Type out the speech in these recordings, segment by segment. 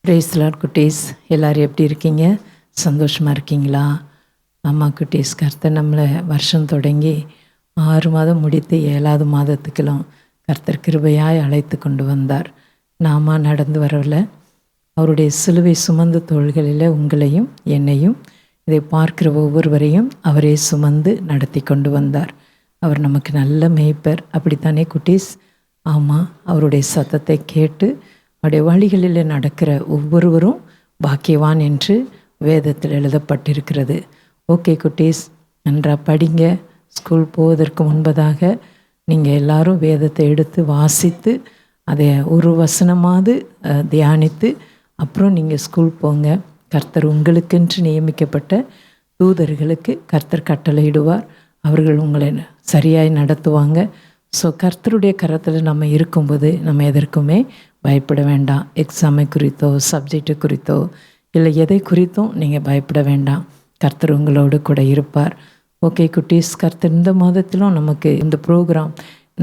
Price Lord குட்டீஸ், எல்லோரும் எப்படி இருக்கீங்க? சந்தோஷமாக இருக்கீங்களா? ஆமாம் குட்டீஸ், கர்த்தர் நம்மளை வருஷம் தொடங்கி 6 மாதம் முடித்து 7வது மாதத்துக்கெல்லாம் கர்த்தர் கிருபையாய் அழைத்து கொண்டு வந்தார். நாம நடந்து வரல, அவருடைய சிலுவை சுமந்த தோள்களில் உங்களையும் என்னையும் இதை பார்க்கிற ஒவ்வொருவரையும் அவரே சுமந்து நடத்தி கொண்டு வந்தார். அவர் நமக்கு நல்ல மேய்ப்பர், அப்படித்தானே குட்டீஸ்? ஆமாம், அவருடைய சத்தத்தை கேட்டு அவருடைய வழிகளில் நடக்கிற ஒவ்வொருவரும் பாக்கியவான் என்று வேதத்தில் எழுதப்பட்டிருக்கிறது. ஓகே குட்டீஸ், நன்றாக படிங்க. ஸ்கூல் போவதற்கு முன்பதாக நீங்கள் எல்லாரும் வேதத்தை எடுத்து வாசித்து அதை ஒரு வசனமாவது தியானித்து அப்புறம் நீங்கள் ஸ்கூல் போங்க. கர்த்தர் உங்களுக்கென்று நியமிக்கப்பட்ட தூதர்களுக்கு கர்த்தர் கட்டளையிடுவார். அவர்கள் உங்களை சரியாய் நடத்துவாங்க. ஸோ கர்த்தருடைய கரத்தில் நம்ம இருக்கும்போது நம்ம எதற்குமே பயப்பட வேண்டாம். எக்ஸாமை குறித்தோ சப்ஜெக்டு குறித்தோ இல்லை எதை குறித்தும் நீங்கள் பயப்பட வேண்டாம். கர்த்தர் உங்களோடு கூட இருப்பார். ஓகே குட்டீஸ், கர்த்தர் இந்த மாதத்திலும் நமக்கு இந்த ப்ரோக்ராம்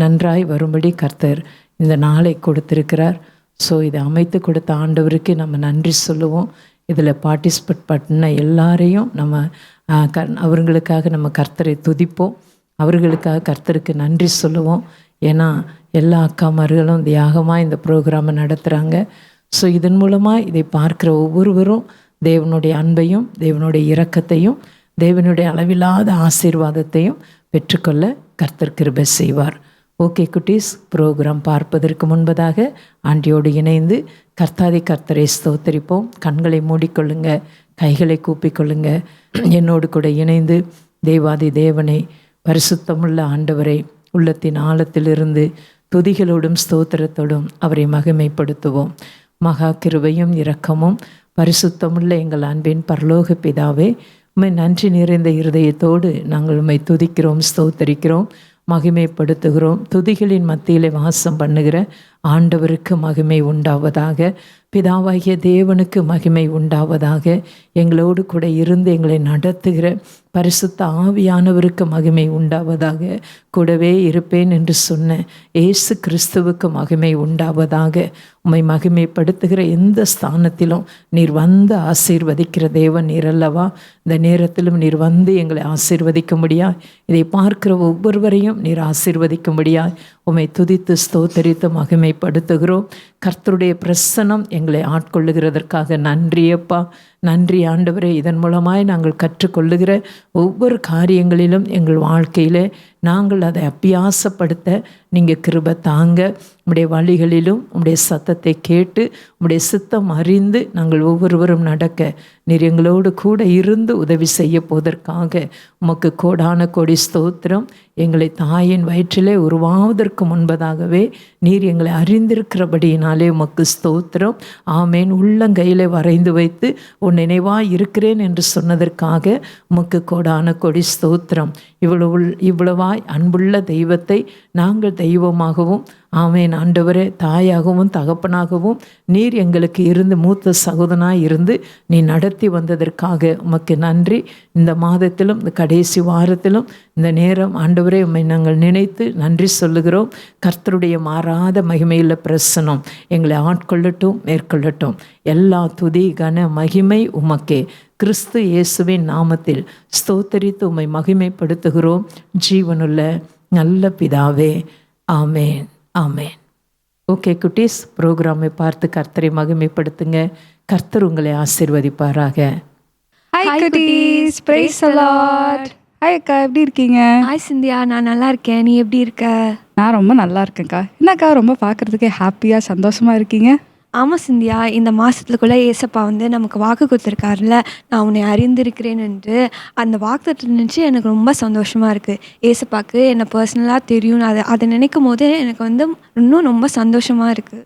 நன்றாய் வரும்படி கர்த்தர் இந்த நாளை கொடுத்திருக்கிறார். ஸோ இதை அமைத்து கொடுத்த ஆண்டவருக்கு நம்ம நன்றி சொல்லுவோம். இதில் பார்ட்டிசிபேட் பண்ண எல்லாரையும் நம்ம அவர்களுக்காக நம்ம கர்த்தரை துதிப்போம். அவர்களுக்காக கர்த்தருக்கு நன்றி சொல்லுவோம். ஏன்னா எல்லா அக்காமார்களும் தியாகமாக இந்த ப்ரோக்ராமை நடத்துகிறாங்க. ஸோ இதன் மூலமாக இதை பார்க்குற ஒவ்வொருவரும் தேவனுடைய அன்பையும் தேவனுடைய இரக்கத்தையும் தேவனுடைய அளவில்லாத ஆசீர்வாதத்தையும் பெற்றுக்கொள்ள கர்த்தர் கிருபை செய்வார். ஓகே குட்டீஸ், ப்ரோக்ராம் பார்ப்பதற்கு முன்பதாக ஆண்டியோடு இணைந்து கர்த்தரை ஸ்தோத்தரிப்போம். கண்களை மூடிக்கொள்ளுங்க, கைகளை கூப்பிக்கொள்ளுங்க. என்னோடு கூட இணைந்து தேவாதி தேவனை, பரிசுத்தமுள்ள ஆண்டவரை உள்ளத்தின் ஆழத்திலிருந்து துதிகளோடும் ஸ்தோத்திரத்தோடும் அவரை மகிமைப்படுத்துவோம். மகா கிருபையும் இரக்கமும் பரிசுத்தமுள்ள எங்கள் அன்பின் பரலோக பிதாவே, உம்மை நன்றி நிறைந்த இருதயத்தோடு நாங்கள் உம்மை துதிக்கிறோம், ஸ்தோத்தரிக்கிறோம், மகிமைப்படுத்துகிறோம். துதிகளின் மத்தியிலே வாசம் பண்ணுகிற ஆண்டவருக்கு மகிமை உண்டாவதாக, பிதாவாகிய தேவனுக்கு மகிமை உண்டாவதாக. எங்களோடு கூட இருந்து எங்களை நடத்துகிற பரிசுத்த ஆவியானவருக்கு மகிமை உண்டாவதாக. கூடவே இருப்பேன் என்று சொன்ன இயேசு கிறிஸ்துவுக்கு மகிமை உண்டாவதாக. உம்மை மகிமைப்படுத்துகிற எந்த ஸ்தானத்திலும் நீர் வந்து ஆசீர்வதிக்கிற தேவன் நீர் அல்லவா? இந்த நேரத்திலும் நீர் வந்து எங்களை ஆசீர்வதிக்கும்படியா, இதை பார்க்கிற ஒவ்வொருவரையும் நீர் ஆசீர்வதிக்கும்படியா உம்மை துதித்து ஸ்தோத்தரித்து மகிமைப்படுத்துகிறோம். கர்த்தருடைய பிரசன்னம் எங்களை ஆட்கொள்ளுகிறதற்காக நன்றியப்பா, நன்றி ஆண்டவரே. இதன் மூலமாய் நாங்கள் கற்றுக்கொள்ளுகிற ஒவ்வொரு காரியங்களிலும் எங்கள் வாழ்க்கையில் நாங்கள் அதை அபியாசப்படுத்த நீங்கள் கிருபை தாங்க. உம்முடைய வழிகளிலும் உம்முடைய சத்தத்தை கேட்டு உம்முடைய சித்தம் அறிந்து நாங்கள் ஒவ்வொருவரும் நடக்க நீர் எங்களோடு கூட இருந்து உதவி செய்ய போவதற்காக உமக்கு கோடான கோடி ஸ்தோத்திரம். எங்களை தாயின் வயிற்றிலே உருவாவதற்கு முன்பதாகவே நீர் எங்களை அறிந்திருக்கிறபடியினாலே உமக்கு ஸ்தோத்திரம். ஆமேன். உள்ளங்கையில் வரைந்து வைத்து உன் நினைவாய் இருக்கிறேன் என்று சொன்னதற்காக உமக்கு கோடான கோடி ஸ்தோத்திரம். இவ்வளவாய் அன்புள்ள தெய்வத்தை நாங்கள் தெய்வமாகவும், ஆமேன் ஆண்டவரே, தாயாகவும் தகப்பனாகவும் நீர் எங்களுக்கு இருந்து மூத்த சகோதரனாய் இருந்து நீ நடத்தி வந்ததற்காக உமக்கு நன்றி. இந்த மாதத்திலும் இந்த கடைசி வாரத்திலும் இந்த நேரம் ஆண்டவரே உம்மை நாங்கள் நினைத்து நன்றி சொல்லுகிறோம். கர்த்தருடைய மாறாத மகிமையில் பிரசனம் எங்களை ஆட்கொள்ளட்டும், மேற்கொள்ளட்டும். எல்லா துதி கன மகிமை உமக்கே. கிறிஸ்து இயேசுவின் நாமத்தில் ஸ்தோத்தரித்து உம்மை மகிமைப்படுத்துகிறோம். ஜீவனுள்ள நல்ல பிதாவே, ஆமேன், ஆமேன். ஓகே குட்டீஸ், ப்ரோக்ராமை பார்த்து கர்த்தரை மகிமைப்படுத்துங்க. கர்த்தர் உங்களை ஆசீர்வதிப்பாராக. ஹாய் குட்டீஸ், பிரைஸ் தி லார்ட். ஹாய் அக்கா, எப்படி இருக்கீங்க? ஹாய் சிந்தியா, நான் நல்லா இருக்கேன். நீ எப்படி இருக்க? நான் ரொம்ப நல்லா இருக்கேன்க்கா. என்னக்கா ரொம்ப பார்க்குறதுக்கே ஹாப்பியாக சந்தோஷமாக இருக்கீங்க? ஆமாம் சிந்தியா, இந்த மாதத்துக்குள்ளே ஏசப்பா நமக்கு வாக்கு கொடுத்துருக்காருல, நான் உன்னை அறிந்திருக்கிறேன் என்று. அந்த வாக்குத்தத்தை நினச்சி எனக்கு ரொம்ப சந்தோஷமாக இருக்குது. ஏசப்பாவுக்கு என்னை பர்சனலாக தெரியும். அதை நினைக்கும் போது எனக்கு இன்னும் ரொம்ப சந்தோஷமாக இருக்குது.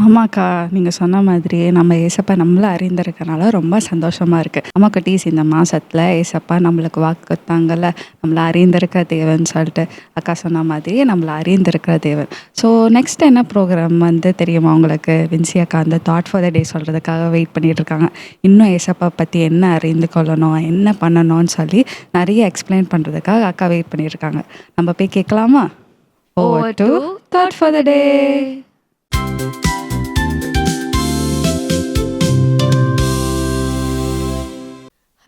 ஆமாக்கா, நீங்கள் சொன்ன மாதிரியே நம்ம ஏசப்பா நம்மளை அறிந்திருக்கனால ரொம்ப சந்தோஷமாக இருக்குது. ஆமா குட்டீஸ், இந்த மாதத்தில் ஏசப்பா நம்மளுக்கு வாக்கு கொடுத்தாங்கல்ல, நம்மளை அறிந்திருக்கிற தேவன் சொல்லிட்டு. அக்கா சொன்ன மாதிரியே நம்மளை அறிந்திருக்கிற தேவன். ஸோ நெக்ஸ்ட் என்ன ப்ரோக்ராம் தெரியுமா உங்களுக்கு? வின்சி அக்கா தாட் ஃபார் த டே சொல்கிறதுக்காக வெயிட் பண்ணிகிட்டு இருக்காங்க. இன்னும் ஏசப்பா பற்றி என்ன அறிந்து கொள்ளணும், என்ன பண்ணணும்னு சொல்லி நிறைய எக்ஸ்பிளைன் பண்ணுறதுக்காக அக்கா வெயிட் பண்ணியிருக்காங்க. நம்ம போய் கேட்கலாமா? Over to thought for the day.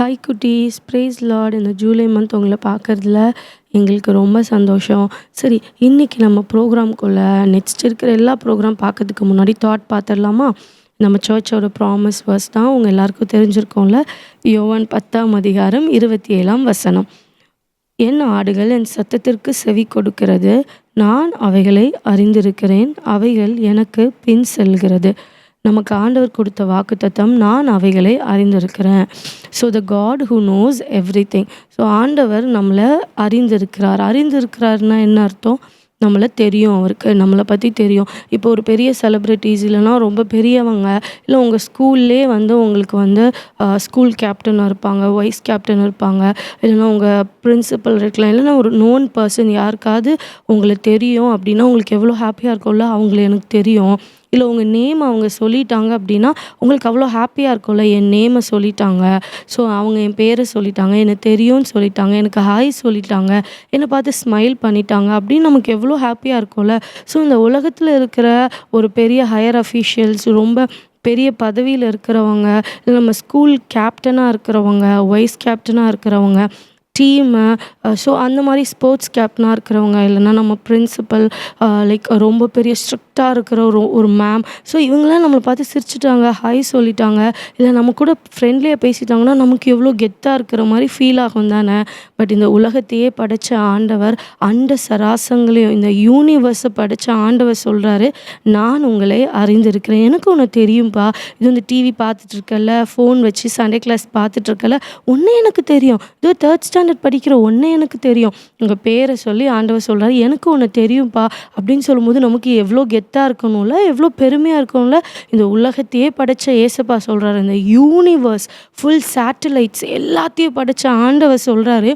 Hi குட்டீஸ், ப்ரைஸ் லார்ட். இந்த ஜூலை மந்த் உங்களை பார்க்கறதுல எங்களுக்கு ரொம்ப சந்தோஷம். சரி, இன்னைக்கு நம்ம ப்ரோக்ராம்குள்ளே நெக்ஸ்ட் இருக்கிற எல்லா ப்ரோக்ராம் பார்க்கறதுக்கு முன்னாடி தாட் பார்த்துடலாமா? நம்ம சர்ச்சோட ப்ராமிஸ் வேர்ஸ் தான் உங்கள் எல்லாருக்கும் தெரிஞ்சிருக்கோம்ல. யோவான் 10:27 என் ஆடுகள் என் சத்தத்திற்கு செவி கொடுக்கிறது, நான் அவைகளை அறிந்திருக்கிறேன், அவைகள் எனக்கு பின் செல்கிறது. நமக்கு ஆண்டவர் கொடுத்த வாக்குத்தத்தம், நான் அவைகளை அறிந்திருக்கிறேன். So the God who knows everything. So ஆண்டவர் நம்மளை அறிந்திருக்கிறாருன்னா என்ன அர்த்தம்? நம்மளை தெரியும், அவருக்கு நம்மளை பற்றி தெரியும். இப்போ ஒரு பெரிய செலிப்ரிட்டிஸ் இல்லைனா ரொம்ப பெரியவங்க, இல்லை உங்கள் ஸ்கூல்லே உங்களுக்கு ஸ்கூல் கேப்டனாக இருப்பாங்க, வைஸ் கேப்டன் இருப்பாங்க, இல்லைனா உங்கள் பிரின்சிபல் இருக்கலாம், இல்லைனா ஒரு நோன் பர்சன் யாருக்காவது உங்களை தெரியும் அப்படின்னா உங்களுக்கு எவ்வளோ ஹாப்பியாக இருக்கும்ல, அவங்கள எனக்கு தெரியும். இல்லை உங்கள் நேம் அவங்க சொல்லிட்டாங்க அப்படின்னா உங்களுக்கு அவ்வளோ ஹாப்பியாக இருக்கும்ல, என் நேமை சொல்லிட்டாங்க, ஸோ அவங்க என் பேரை சொல்லிட்டாங்க, எனக்கு தெரியும்னு சொல்லிட்டாங்க, எனக்கு ஹாய் சொல்லிட்டாங்க, என்னை பார்த்து ஸ்மைல் பண்ணிட்டாங்க அப்படின்னு நமக்கு எவ்வளோ ஹாப்பியாக இருக்கும்ல. ஸோ இந்த உலகத்தில் இருக்கிற ஒரு பெரிய ஹையர் அஃபீஷியல்ஸ், ரொம்ப பெரிய பதவியில் இருக்கிறவங்க, இல்லை நம்ம ஸ்கூல் கேப்டனாக இருக்கிறவங்க, வைஸ் கேப்டனாக இருக்கிறவங்க, டீமு, ஸோ அந்த மாதிரி ஸ்போர்ட்ஸ் கேப்டனாக இருக்கிறவங்க, இல்லைனா நம்ம பிரின்சிபல், லைக் ரொம்ப பெரிய ஸ்ட்ரிக்டாக இருக்கிற ஒரு மேம், ஸோ இவங்களாம் நம்மளை பார்த்து சிரிச்சிட்டாங்க, ஹாய் சொல்லிட்டாங்க, இல்லை நம்ம கூட ஃப்ரெண்ட்லியாக பேசிட்டாங்கன்னா நமக்கு எவ்வளோ கெத்தாக இருக்கிற மாதிரி ஃபீல் ஆகும் தானே. பட் இந்த உலகத்தையே படைத்த ஆண்டவர், அண்ட சராசங்களையும் இந்த யூனிவர்ஸை படைத்த ஆண்டவர் சொல்கிறாரு, நான் உங்களை அறிந்திருக்கிறேன், எனக்கு ஒன்று தெரியும்ப்பா. இது டிவி பார்த்துட்ருக்கல, ஃபோன் வச்சு சண்டே கிளாஸ் பார்த்துட்ருக்கல, ஒன்றே எனக்கு தெரியும், இது 3rd ஸ்டாண்டர்ட் படிக்கிற ஒன்றே எனக்கு தெரியும். உங்கள் பேரை சொல்லி ஆண்டவர் சொல்கிறாரு, எனக்கு ஒன்று தெரியும்ப்பா அப்படின்னு சொல்லும்போது நமக்கு எவ்வளோ கெத்தாக இருக்கணும்ல, எவ்வளோ பெருமையாக இருக்கணும்ல. இந்த உலகத்தையே படைத்த ஏசப்பா சொல்கிறாரு, இந்த யூனிவர்ஸ் ஃபுல் சேட்டலைட்ஸ் எல்லாத்தையும் படைத்த ஆண்டவர் சொல்கிறாரு,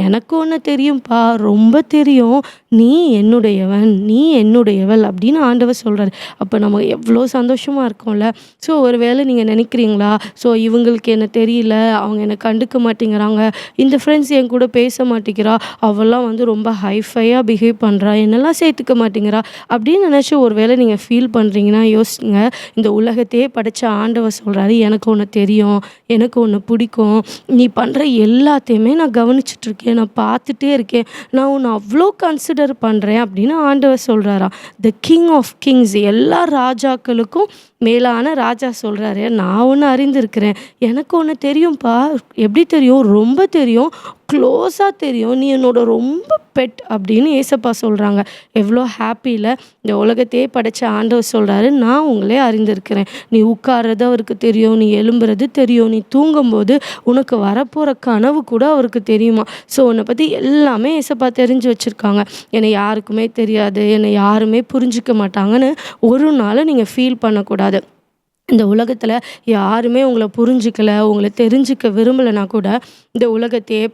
எனக்கு ஒன்று தெரியும்ப்பா, ரொம்ப தெரியும், நீ என்னுடையவன், நீ என்னுடையவள் அப்படின்னு ஆண்டவர் சொல்கிறாரு. அப்போ நம்ம எவ்வளோ சந்தோஷமாக இருக்கோம்ல. ஸோ ஒரு வேளை நீங்கள் நினைக்கிறீங்களா, ஸோ இவங்களுக்கு என்ன தெரியல, அவங்க என்னை கண்டுக்க மாட்டேங்கிறாங்க, இந்த ஃப்ரெண்ட்ஸ் என் கூட பேச மாட்டேங்கிறா, அவெல்லாம் ரொம்ப ஹைஃபையாக பிஹேவ் பண்ணுறா, என்னெல்லாம் சேர்த்துக்க மாட்டேங்கிறா அப்படின்னு நினச்சி ஒரு வேளை நீங்கள் ஃபீல் பண்ணுறீங்கன்னா யோசிங்க. இந்த உலகத்தையே படைத்த ஆண்டவர் சொல்கிறாரு, எனக்கு ஒன்று தெரியும், எனக்கு ஒன்று பிடிக்கும், நீ பண்ணுற எல்லாத்தையுமே நான் கவனிச்சிட்ருக்கேன், நான் பார்த்துட்டே இருக்கேன், நான் உன்னை அவ்வளோ கன்சிடர் பண்ணுறேன் அப்படின்னு ஆண்டவர் சொல்கிறாராம். த கிங் ஆஃப் கிங்ஸ், எல்லா ராஜாக்களுக்கும் மேலான ராஜா சொல்கிறாரு, நான் ஒன்று அறிந்திருக்கிறேன், எனக்கு ஒன்று தெரியும்ப்பா. எப்படி தெரியும்? ரொம்ப தெரியும், க்ளோஸாக தெரியும், நீ என்னோட ரொம்ப பெட் அப்படின்னு ஏசப்பா சொல்கிறாங்க. எவ்வளோ ஹாப்பியில் இந்த உலகத்தையே படைத்த ஆண்டவர் சொல்கிறாரு, நான் உங்களே அறிந்திருக்கிறேன், நீ உட்கார்றது அவருக்கு தெரியும், நீ எழும்புறது தெரியும், நீ தூங்கும்போது உனக்கு வரப்போகிற கனவு கூட அவருக்கு தெரியுமா. ஸோ உன்னை பற்றி எல்லாமே ஏசப்பா தெரிஞ்சு வச்சுருக்காங்க. என்னை யாருக்குமே தெரியாது, என்னை யாருமே புரிஞ்சிக்க மாட்டாங்கன்னு ஒரு நாள் நீங்கள் ஃபீல் பண்ணக்கூடாது. இந்த உலகத்தில் யாருமே உங்களை புரிஞ்சிக்கல, உங்களை தெரிஞ்சிக்க விரும்பலைனா கூட இந்த உலகத்தையே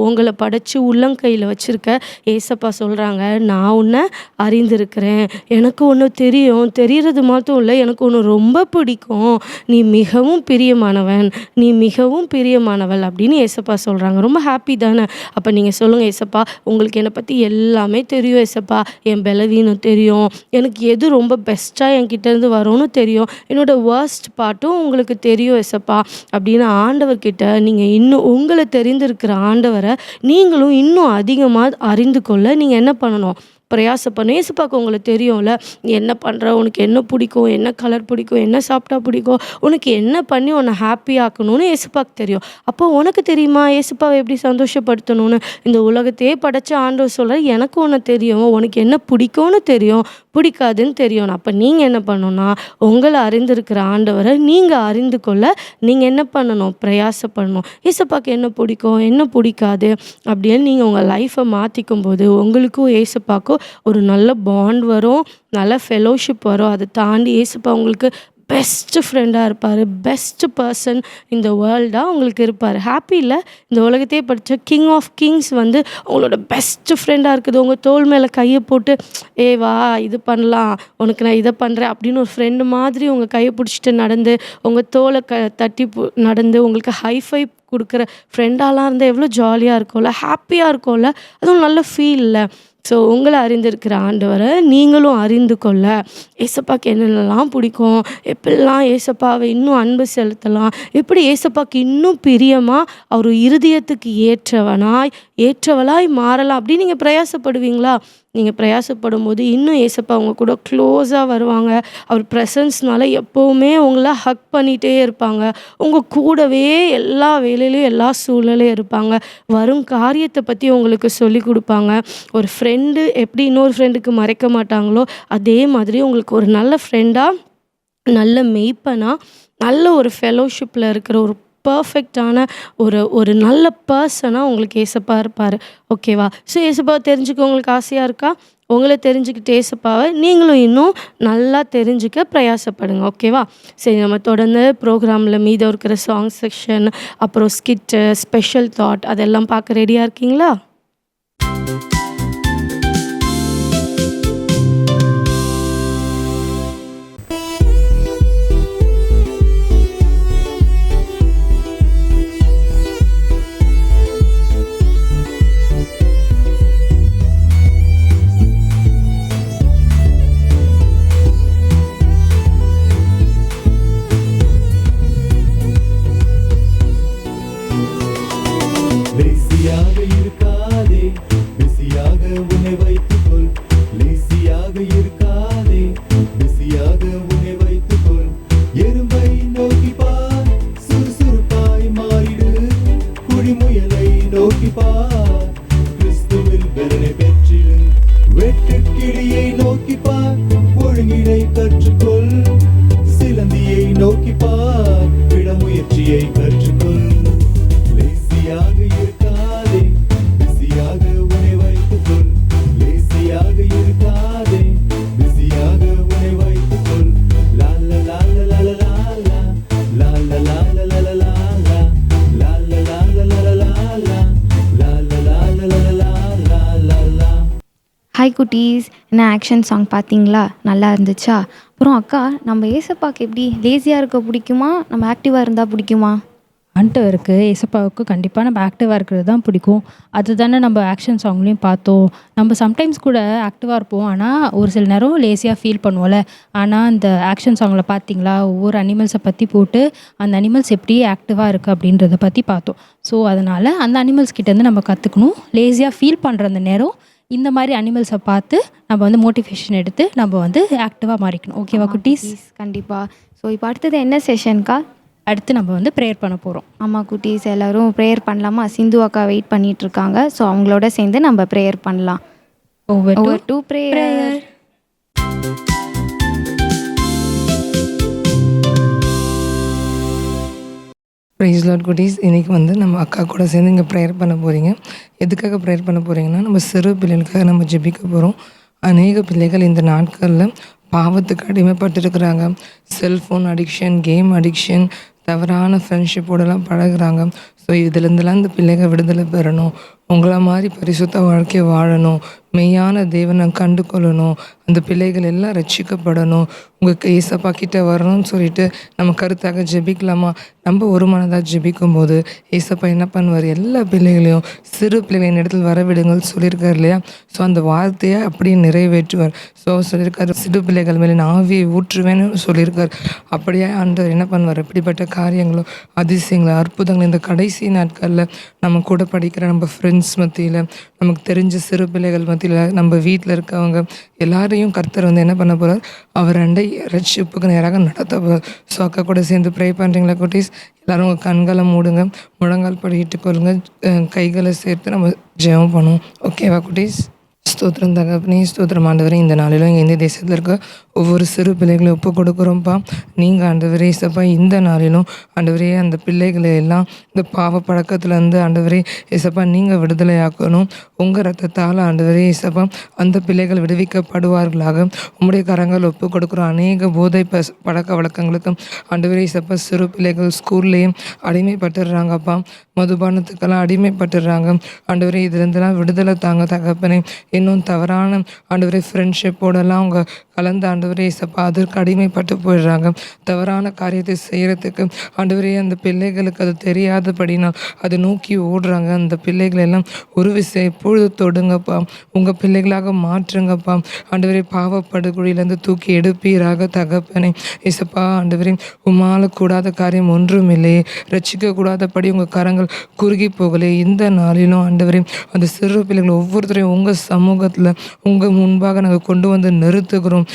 உங்களை படைச்சு உள்ளங்கையில் வச்சுருக்க ஏசப்பா சொல்கிறாங்க, நான் உன்னை அறிந்திருக்கிறேன், எனக்கு ஒன்று தெரியும், தெரியறது மட்டும் இல்லை, எனக்கு ஒன்று ரொம்ப பிடிக்கும், நீ மிகவும் பிரியமானவன், நீ மிகவும் பிரியமானவள் அப்படின்னு ஏசப்பா சொல்கிறாங்க. ரொம்ப ஹாப்பி தானே. அப்போ நீங்கள் சொல்லுங்கள், ஏசப்பா உங்களுக்கு என்னை பற்றி எல்லாமே தெரியும் ஏசப்பா, என் பலவீனம் தெரியும், எனக்கு எது ரொம்ப பெஸ்ட்டாக என்கிட்டேருந்து வரும்னு தெரியும், என்னோட வர்ஸ்ட் பார்ட்டும் உங்களுக்கு தெரியும் ஏசப்பா அப்படின்னு ஆண்டவர்கிட்ட நீங்கள் இன்னும் உங்களை தெரிந்திருக்கிற ஆண்டவரை நீங்களும் இன்னும் அதிகமாக அறிந்து கொள்ள நீங்கள் என்ன பண்ணணும்? பிரயாசப்படணும். ஏசப்பாக்கு உங்களுக்கு தெரியும்ல, நீ என்ன பண்ணுற, உனக்கு என்ன பிடிக்கும், என்ன கலர் பிடிக்கும், என்ன சாப்பிட்டா பிடிக்கும், உனக்கு என்ன பண்ணி உன்னை ஹாப்பி ஆக்கணும்னு ஏசப்பாக்கு தெரியும். அப்போ உனக்கு தெரியுமா ஏசப்பாவை எப்படி சந்தோஷப்படுத்தணும்னு? இந்த உலகத்தையே படைச்ச ஆண்டவர் சொல்கிறார், எனக்கு ஒன்று தெரியும், உனக்கு என்ன பிடிக்கும்னு தெரியும், பிடிக்காதுன்னு தெரியும். அப்போ நீங்கள் என்ன பண்ணணும்னா, உங்களை அறிந்திருக்கிற ஆண்டவரை நீங்கள் அறிந்து கொள்ள நீங்கள் என்ன பண்ணணும்? பிரயாசப்படணும். ஏசப்பாக்கு என்ன பிடிக்கும், என்ன பிடிக்காது அப்படின்னு நீங்கள் உங்கள் லைஃப்பை மாற்றிக்கும் போது உங்களுக்கும் ஏசப்பாக்கும் ஒரு நல்ல பாண்ட் வரும், நல்ல ஃபெலோஷிப் வரும். அதை தாண்டி ஏசப்பா உங்களுக்கு பெஸ்ட் ஃப்ரெண்டாக இருப்பார், பெஸ்ட் பர்சன் இந்த வேர்ல்டாக உங்களுக்கு இருப்பார். ஹாப்பி இல்லை? இந்த உலகத்தையே படித்த கிங் ஆஃப் கிங்ஸ் உங்களோட பெஸ்ட் ஃப்ரெண்டாக இருக்குது. உங்கள் தோள் மேலே கையை போட்டு, ஏ வா இது பண்ணலாம், உனக்கு நான் இதை பண்ணுறேன் அப்படின்னு ஒரு ஃப்ரெண்டு மாதிரி உங்கள் கையை பிடிச்சிட்டு நடந்து, உங்கள் தோலை தட்டி நடந்து உங்களுக்கு ஹைஃபை கொடுக்குற ஃப்ரெண்டாலாம் இருந்தால் எவ்வளோ ஜாலியாக இருக்கும்ல, ஹாப்பியாக இருக்கும்ல, அதுவும் நல்ல ஃபீல் இல்லை. ஸோ உங்கள அறிந்திருக்கிற ஆண்டவரை நீங்களும் அறிந்து கொள்ள ஏசப்பாக்கு என்னென்னலாம் பிடிக்கும், எப்படிலாம் ஏசப்பாவை இன்னும் அன்பு செலுத்தலாம், எப்படி ஏசப்பாக்கு இன்னும் பிரியமாக அவர் இருதயத்துக்கு ஏற்றவளாய் மாறலாம் அப்படின்னு நீங்கள் பிரயாசப்படுவீங்களா? நீங்கள் பிரயாசப்படும்போது இன்னும் ஏசப்பா அவங்க கூட க்ளோஸாக வருவாங்க. அவர் ப்ரெசன்ஸ்னால எப்போவுமே உங்களை ஹக் பண்ணிகிட்டே இருப்பாங்க. உங்கள் கூடவே எல்லா வேலையிலையும் எல்லா சூழ்நிலையும் இருப்பாங்க. வரும் காரியத்தை பற்றி உங்களுக்கு சொல்லி கொடுப்பாங்க. ஒரு ஃப்ரெண்டு எப்படி இன்னொரு ஃப்ரெண்டுக்கு மறைக்க மாட்டாங்களோ அதே மாதிரி உங்களுக்கு ஒரு நல்ல ஃப்ரெண்டாக, நல்ல மெய்ப்பனா, நல்ல ஒரு ஃபெலோஷிப்பில் இருக்கிற ஒரு பர்ஃபெக்டான ஒரு நல்ல பர்சனாக உங்களுக்கு ஏசப்பா இருப்பார். ஓகேவா? ஸோ ஏசப்பாவை தெரிஞ்சுக்க உங்களுக்கு ஆசையாக இருக்கா? உங்களை தெரிஞ்சுக்கிட்டு ஏசப்பாவை நீங்களும் இன்னும் நல்லா தெரிஞ்சுக்க பிரயாசப்படுங்க. ஓகேவா? சரி, நம்ம தொடர்ந்து ப்ரோக்ராமில் மீதம் இருக்கிற சாங் செக்ஷன், அப்புறம் ஸ்கிட்டு, ஸ்பெஷல் தாட் அதெல்லாம் பார்க்க ரெடியாக இருக்கீங்களா? லேசியாக இருக்காதே, பிஸியாக உன்னை வைத்துக்கொள். லேசியாக இருக்காதே, பிஸியாக உன்னை வைத்துக்கொள். எறும்பை நோக்கி பார், சுறுசுறுப்பாய் மாறிடு. குழிமுயலை நோக்கி பார், கிறிஸ்துவில் பலனை பெற்றிடு. வெட்டுக்கிளியை நோக்கி பார், ஒழுங்கினை கற்றுக்கொள். சிலந்தியை நோக்கி பார், விடாமுயற்சியை கற்றுக்கொள். லேசியாக இருக்காதே, பிஸியாக உன்னை வைத்துக்கொள். லேசியாக இருக்காதே, பிஸியாக உன்னை வைத்துக்கொள். லால லால லால லாலா, லால லால லால லாலா, லால லால லால லாலா, லால லால லால லாலா. ஹாய் குட்டீஸ், என்ன ஆக்ஷன் சாங் பார்த்தீங்களா? நல்லா இருந்துச்சா? அப்புறம் அக்கா, நம்ம ஏசப்பாக்கு எப்படி லேசியாக இருக்க பிடிக்குமா, நம்ம ஆக்டிவாக இருந்தால் பிடிக்குமா? ஆண்டவருக்கு ஏசப்பாவுக்கு கண்டிப்பாக நம்ம ஆக்டிவாக இருக்கிறது தான் பிடிக்கும். அதுதானே நம்ம ஆக்ஷன் சாங்லேயும் பார்த்தோம். நம்ம சம்டைம்ஸ் கூட ஆக்டிவாக இருப்போம், ஆனால் ஒரு சில நேரம் லேசியாக ஃபீல் பண்ணுவோம்ல. ஆனால் அந்த ஆக்ஷன் சாங்கில் பார்த்தீங்களா, ஒவ்வொரு அனிமல்ஸை பற்றி போட்டு அந்த அனிமல்ஸ் எப்படி ஆக்டிவாக இருக்குது அப்படின்றத பற்றி பார்த்தோம். ஸோ அதனால் அந்த அனிமல்ஸ் கிட்டேருந்து நம்ம கற்றுக்கணும். லேசியாக ஃபீல் பண்ணுற அந்த நேரம் இந்த மாதிரி அனிமல்ஸை பார்த்து நம்ம வந்து மோட்டிவேஷன் எடுத்து நம்ம வந்து ஆக்டிவாக மாறிக்கணும். ஓகேவா குட்டீஸ்? கண்டிப்பாக. ஸோ இப்போ அடுத்தது என்ன செஷன்க்கா? அடுத்து நம்ம வந்து ப்ரேயர் பண்ண போகிறோம். ஆமாம் குட்டீஸ், எல்லோரும் ப்ரேயர் பண்ணலாமா? சிந்து அக்கா வெயிட் பண்ணிட்டு இருக்காங்க. ஸோ அவங்களோட சேர்ந்து நம்ம ப்ரேயர் பண்ணலாம். Over to prayer. Praise Lord குட்டீஸ். இன்றைக்கி வந்து நம்ம அக்கா கூட சேர்ந்து இங்கே ப்ரேயர் பண்ண போகிறீங்க. எதுக்காக ப்ரேயர் பண்ண போகிறீங்கன்னா, நம்ம சிறு பிள்ளைகளுக்காக நம்ம ஜெபிக்க போகிறோம். அநேக பிள்ளைகள் இந்த நாட்களில் பாவத்துக்கு அடிமைப்பட்டிருக்கிறாங்க. செல்ஃபோன் அடிக்ஷன், கேம் அடிக்ஷன், தவறான ஃப்ரெண்ட்ஷிப்போடலாம் பழகுறாங்க. ஸோ இதுலேருந்துலாம் இந்த பிள்ளைகள் விடுதலை பெறணும். உங்களை மாதிரி பரிசுத்த வாழ்க்கையை வாழணும். மெய்யான தேவனை கண்டு கொள்ளணும். அந்த பிள்ளைகள் எல்லாம் ரட்சிக்கப்படணும். உங்களுக்கு ஏசப்பா கிட்டே வரணும்னு சொல்லிட்டு நம்ம கருத்தாக ஜெபிக்கலாமா? நம்ம ஒரு மனதாக ஜெபிக்கும் போது ஏசப்பா என்ன பண்ணுவார்? எல்லா பிள்ளைகளையும் சிறு பிள்ளைகளின் இடத்துல வரவிடுங்கள் சொல்லியிருக்காரு இல்லையா? ஸோ அந்த வார்த்தையை அப்படியே நிறைவேற்றுவார். ஸோ சொல்லியிருக்காரு, சிறு பிள்ளைகள் மேலே நான் ஆவியை ஊற்றுவேன்னு சொல்லியிருக்கார். அப்படியே ஆண்டவர் என்ன பண்ணுவார்? இப்படிப்பட்ட காரியங்களும் அதிசயங்களும் அற்புதங்களும் இந்த கடைசி நாட்களில் நம்ம கூட படிக்கிற நம்ம ஃப்ரெண்ட்ஸ் மத்தியில், நமக்கு தெரிஞ்ச சிறு பிள்ளைகள் மத்தியில், நம்ம வீட்டில் இருக்கவங்க எல்லாரையும் கர்த்தர் வந்து என்ன பண்ண போகிறார்? அவர் அண்டை ரட்சிப்புக்கு நேராக நடத்த போகிறார். ஸோ அக்கா கூட சேர்ந்து ப்ரே பண்ணுறீங்களா குட்டீஸ்? எல்லோரும் உங்கள் கண்களை மூடுங்க, முழங்கால் படிக்கிட்டு கொள்ளுங்க, கைகளை சேர்த்து நம்ம ஜெபம் பண்ணுவோம். ஓகேவா குட்டீஸ்? ஸ்தோத்திரம் தகப்பனே, ஸ்தோத்திரம் ஆண்டவரே. இந்த நாளிலும் இந்திய தேசத்தில் இருக்க ஒவ்வொரு சிறு பிள்ளைகளையும் ஒப்பு கொடுக்குறோம்ப்பா. நீங்கள் ஆண்டவரே ஏசப்பா இந்த நாளிலும் ஆண்டவரே அந்த பிள்ளைகளை எல்லாம் இந்த பாவ பழக்கத்துலேருந்து ஆண்டவரே ஏசப்பா நீங்கள் விடுதலை ஆக்கணும். உங்கள் ரத்தத்தால் ஆண்டவரே ஏசப்பா அந்த பிள்ளைகள் விடுவிக்கப்படுவார்களாக உங்களுடைய கரங்கள் ஒப்பு கொடுக்குறோம். அநேக போதை பழக்க வழக்கங்களுக்கும் ஆண்டவரே ஏசப்பா சிறு பிள்ளைகள் ஸ்கூல்லேயும் அடிமைப்பட்டுடுறாங்கப்பா. மதுபானத்துக்கெல்லாம் அடிமைப்பட்டுடுறாங்க. ஆண்டவரே இதுலேருந்துலாம் விடுதலை தாங்க தகப்பனே. இன்னும் தவறான ஆண்டவரே ஃப்ரெண்ட்ஷிப்போடலாம் அவங்க கலந்து ஆண்டவரே ஏசப்பா அதற்கு அடிமைப்பட்டு போயிடுறாங்க. தவறான காரியத்தை செய்கிறதுக்கு ஆண்டவரே அந்த பிள்ளைகளுக்கு அது தெரியாதபடினால் அதை நோக்கி ஓடுறாங்க. அந்த பிள்ளைகள் எல்லாம் ஒரு விஷயம் எப்பொழுது தொடுங்கப்பா, உங்கள் பிள்ளைகளாக மாற்றுங்கப்பா. ஆண்டவரே பாவப்படுகொழியிலேருந்து தூக்கி எடுப்பீராக தகப்பனே. ஏசப்பா ஆண்டவரே உம்மால கூடாத காரியம் ஒன்றும் இல்லையே, ரட்சிக்கக்கூடாதபடி உங்கள் கரங்கள் குறுகி போகலே. இந்த நாளிலும் ஆண்டவரே அந்த சிறு பிள்ளைகள் ஒவ்வொருத்தரையும் உங்கள் சமூகத்தில் உங்கள் முன்பாக நாங்கள் கொண்டு வந்து நிறுத்துகிறோம்.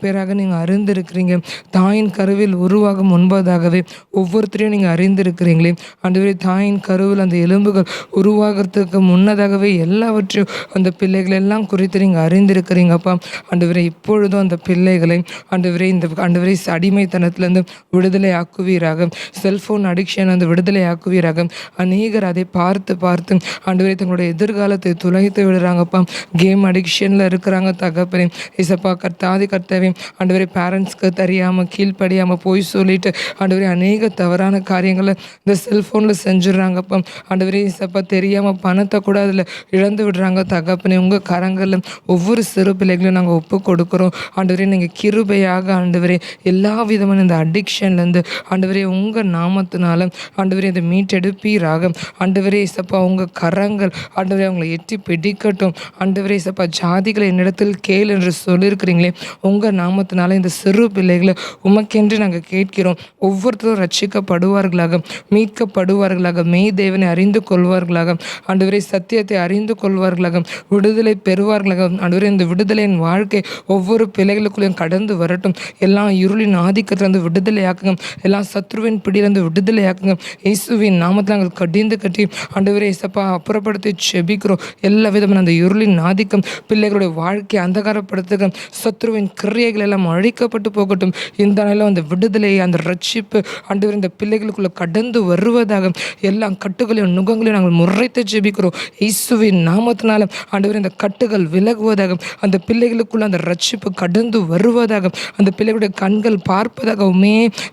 பேராக நீங்கள் அறிந்திருக்கிறீங்க. தாயின் கருவில் உருவாகும் முன்பதாகவே ஒவ்வொருத்தரையும் நீங்கள் அறிந்திருக்கிறீங்களே ஆண்டவரே. தாயின் கருவில் அந்த எலும்புகள் உருவாகிறதுக்கு முன்னதாகவே எல்லாவற்றையும் அந்த பிள்ளைகள் எல்லாம் குறித்து நீங்கள் அறிந்திருக்கிறீங்கப்பா. ஆண்டவரே இப்பொழுதும் அந்த பிள்ளைகளை ஆண்டவரே இந்த ஆண்டவரே அடிமைத்தனத்திலேருந்து விடுதலை ஆக்குவீராக. செல்ஃபோன் அடிக்ஷன் அந்த விடுதலை ஆக்குவீராக. அநேகர் அதை பார்த்து ஆண்டவரே தங்களுடைய எதிர்காலத்தை துளைத்து விடுறாங்கப்பா. கேம் அடிக்ஷனில் இருக்கிறாங்க தகப்பனே. இசப்பா கர்த்தாவே ஆண்டவரே பேரண்ட்ஸ்க்கு தெரியாமல் கீழ்ப்படியாமல் போய் சொல்லிட்டு ஆண்டவரே அநேக தவறான காரியங்களை இந்த செல்ஃபோனில் செஞ்சிடுறாங்கப்பா. ஆண்டவரே இசப்பா தெரியாமல் பணத்தை கூட அதில் இழந்து விடுறாங்க தகப்பனே. உங்கள் கரங்களில் ஒவ்வொரு சிறு பிள்ளைகளையும் நாங்கள் ஒப்பு கொடுக்குறோம் ஆண்டவரே. நீங்கள் கிருபையாக ஆண்டவரே எல்லா விதமான இந்த அடிக்ஷன்லேருந்து ஆண்டவரே உங்கள் நாமத்தினால ஆண்டவரே இதை மீட்டெடுப்பீராக. ஆண்டவரே இசப்பா உங்கள் கரங்கள் ஆண்டவரே அவங்களை எட்டி பிடிக்கட்டும். ஆண்டவரே இசப்பா ஜாதிகளை என்னிடத்தில் கேள் என்று சொல்லியிருக்கிறீங்களே, உங்கள் நாமத்தினால இந்த சிறு பிள்ளைகளை உமக்கென்று நாங்கள் கேட்கிறோம். ஒவ்வொருத்தரும் ரட்சிக்கப்படுவார்களாக, மீட்கப்படுவார்களாக, மெய் தேவனை அறிந்து கொள்வார்களாக, ஆண்டவரே சத்தியத்தை அறிந்து கொள்வார்களாக, விடுதலை பெறுவார்களாக. ஆண்டவரே இந்த விடுதலையின் வாழ்க்கை ஒவ்வொரு பிள்ளைகளுக்குள்ளேயும் கடந்து வரட்டும். எல்லாம் இருளின் ஆதிக்கத்திலிருந்து விடுதலையாக்குங்க. எல்லாம் சத்ருவின் பிடியிலிருந்து விடுதலையாக்குங்க. இயேசுவின் நாமத்தில் நாங்கள் கடிந்து கட்டி ஆண்டவரே இசப்பா அப்புறப்படுத்தி செபிக்கிறோம். எல்லா விதமான அந்த இருளின் ஆதிக்கம் பிள்ளைகளுடைய வாழ்க்கையை அந்தகாரப்படுத்துக. சத்ருவின் கிரியைகள் எல்லாம் அழிக்கப்பட்டு போகட்டும். இந்த நாளில் அந்த விடுதலை அந்த ரட்சிப்பு ஆண்டவர் இந்த பிள்ளைகளுக்குள்ள கடந்து வருவதாக எல்லா கட்டுகளையும் நுகங்களையும் நாங்கள் முறைத்து ஜெபிக்கிறோம். இயேசுவின் நாமத்தினால ஆண்டவர் இந்த கட்டுகள் விலகுவதாக, அந்த பிள்ளைகளுக்குள்ள அந்த ரட்சிப்பு கடந்து வருவதாக, அந்த பிள்ளைகளுடைய கண்கள் பார்ப்பதாக,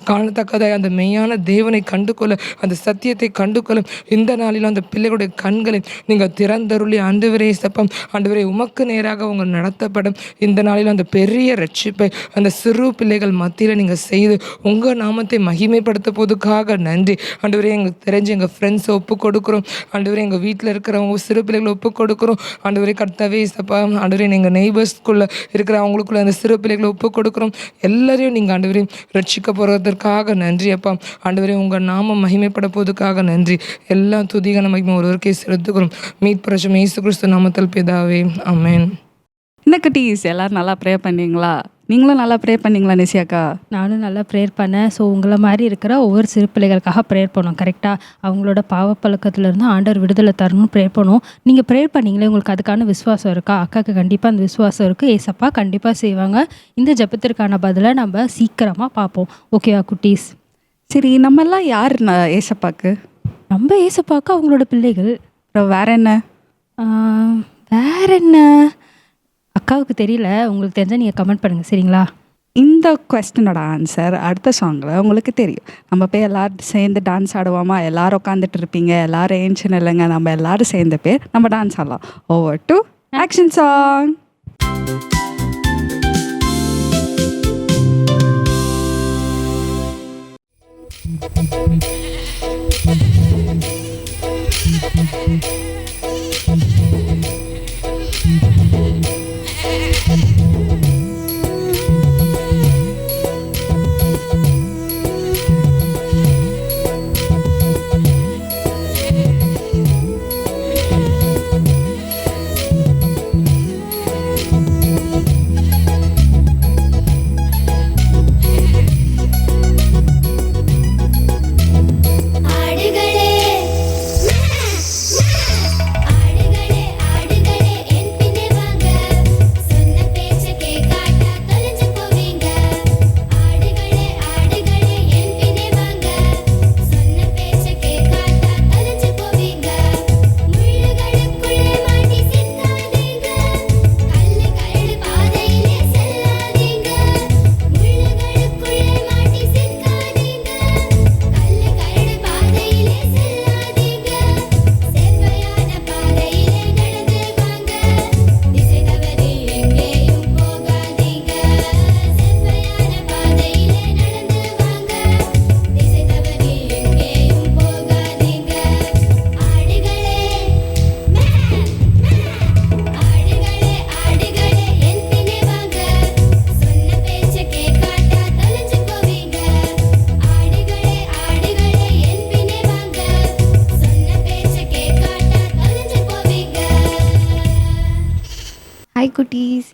காணத்தக்கதாக அந்த மெய்யான தேவனை கண்டுகொள்ள, அந்த சத்தியத்தை கண்டுகொள்ள இந்த நாளிலும் அந்த பிள்ளைகளுடைய கண்களை நீங்கள் திறந்தருளி ஆண்டவரே சப்பம் ஆண்டவரே உமக்கு நேராக அவங்க நடத்தப்படும். இந்த நாளில் அந்த பெரிய ரட்சிப்பை அந்த சிறு பிள்ளைகள் மத்தியில் நீங்கள் செய்து உங்கள் நாமத்தை மகிமைப்படுத்த போதுக்காக நன்றி ஆண்டவரே. எங்களுக்கு தெரிஞ்சு எங்கள் ஃப்ரெண்ட்ஸை ஒப்பு கொடுக்குறோம் ஆண்டவரே. எங்கள் வீட்டில் இருக்கிறவங்க சிறு பிள்ளைகளை ஒப்பு கொடுக்குறோம் ஆண்டவரே. கர்த்தாவே சப்பா ஆண்டவரே எங்கள் நெய்பர்ஸ்குள்ளே இருக்கிற அவங்களுக்குள்ள அந்த சிறு பிள்ளைகளை ஒப்பு கொடுக்குறோம். எல்லாரையும் நீங்கள் ஆண்டவரே ரட்சிக்க போகிறதற்காக நன்றி அப்பா. ஆண்டவரே உங்கள் நாமம் மகிமைப்பட போதுக்காக நன்றி. எல்லா துதிகான மகிமை ஒருவருக்கே செலுத்துகிறோம். மீட்பரசம் இயேசு கிறிஸ்து நாமத்தில் பிதாவே ஆமென். என்ன குட்டீஸ் எல்லாரும் நல்லா ப்ரே பண்ணீங்களா? நீங்களும் நல்லா ப்ரே பண்ணீங்களா நிசியாக்கா? நானும் நல்லா ப்ரேயர் பண்ணேன். ஸோ உங்களை மாதிரி இருக்கிற ஒவ்வொரு சிறு பிள்ளைகளுக்காக ப்ரேயர் பண்ணோம். கரெக்டாக அவங்களோட பாவப்பழக்கத்துலேருந்து ஆண்டவர் விடுதலை தரணும்னு ப்ரேயர் பண்ணுவோம். நீங்கள் ப்ரேயர் பண்ணீங்களே, உங்களுக்கு அதுக்கான விசுவாசம் இருக்கா? அக்காவுக்கு கண்டிப்பாக அந்த விசுவாசம் இருக்குது. ஏசப்பா கண்டிப்பாக செய்வாங்க. இந்த ஜெபத்திற்கான பதிலை நம்ம சீக்கிரமாக பார்ப்போம். ஓகேவா குட்டீஸ்? சரி, நம்மெல்லாம் யார் ஏசப்பாக்கு? நம்ம ஏசப்பாக்கு அவங்களோட பிள்ளைகள். அப்புறம் வேற என்ன? வேற என்ன அக்காவுக்கு தெரியல. உங்களுக்கு தெரிஞ்சால் நீங்கள் கமெண்ட் பண்ணுங்கள் சரிங்களா? இந்த கொஸ்டினோட ஆன்சர் அடுத்த சாங்கில் உங்களுக்கு தெரியும். நம்ம போய் எல்லோரும் சேர்ந்து டான்ஸ் ஆடுவோமா? எல்லோரும் உட்காந்துட்டு இருப்பீங்க, எல்லோரும் ஏன்ச்சுன்னு இல்லைங்க, நம்ம எல்லோரும் சேர்ந்து போய் நம்ம டான்ஸ் ஆடலாம். Over to action song.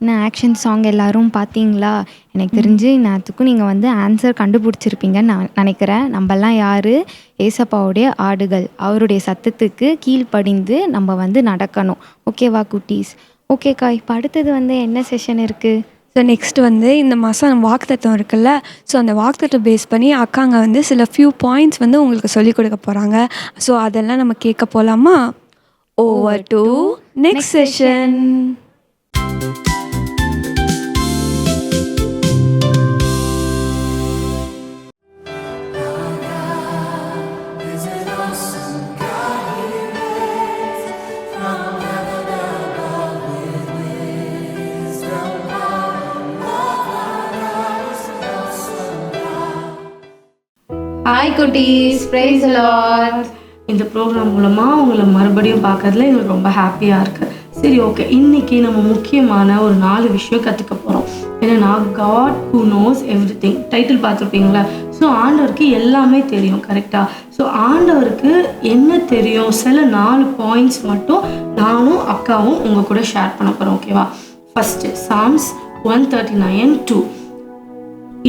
என்ன ஆக்ஷன் சாங் எல்லாரும் பார்த்தீங்களா? எனக்கு தெரிஞ்சு இந்நேரத்துக்கும் நீங்கள் வந்து ஆன்சர் கண்டுபிடிச்சிருப்பீங்கன்னு நான் நினைக்கிறேன். நம்மலாம் யார்? ஏசப்பாவுடைய ஆடுகள். அவருடைய சத்தத்துக்கு கீழ்ப்படிந்து நம்ம வந்து நடக்கணும். ஓகேவா குட்டீஸ்? ஓகேக்கா, இப்போ அடுத்தது வந்து என்ன செஷன் இருக்குது? ஸோ நெக்ஸ்ட் வந்து இந்த மாதம் வாக்குத்தத்தம் இருக்குல்ல, ஸோ அந்த வாக்குத்தத்தம் பேஸ் பண்ணி அக்காங்க வந்து சில ஃபியூ பாயிண்ட்ஸ் வந்து உங்களுக்கு சொல்லிக் கொடுக்க போகிறாங்க. ஸோ அதெல்லாம் நம்ம கேட்க போகலாமா? Over to next session. Hi குட்டீஸ், பிரைஸ் தி லார்ட். இந்த ப்ரோக்ராம் மூலமாக உங்களை மறுபடியும் பார்க்கறதுல எங்களுக்கு ரொம்ப ஹாப்பியாக இருக்குது. சரி, ஓகே, இன்றைக்கி நம்ம முக்கியமான ஒரு 4 விஷயம் கற்றுக்க போகிறோம். என்னென்னா, God who knows everything. Title பார்த்துருப்பீங்களா? ஸோ ஆண்டவருக்கு எல்லாமே தெரியும், கரெக்டாக? ஸோ ஆண்டவருக்கு என்ன தெரியும்? சில 4 பாயிண்ட்ஸ் மட்டும் நானும் அக்காவும் உங்கள் கூட ஷேர் பண்ண போகிறோம், ஓகேவா? First Sam's 139:2.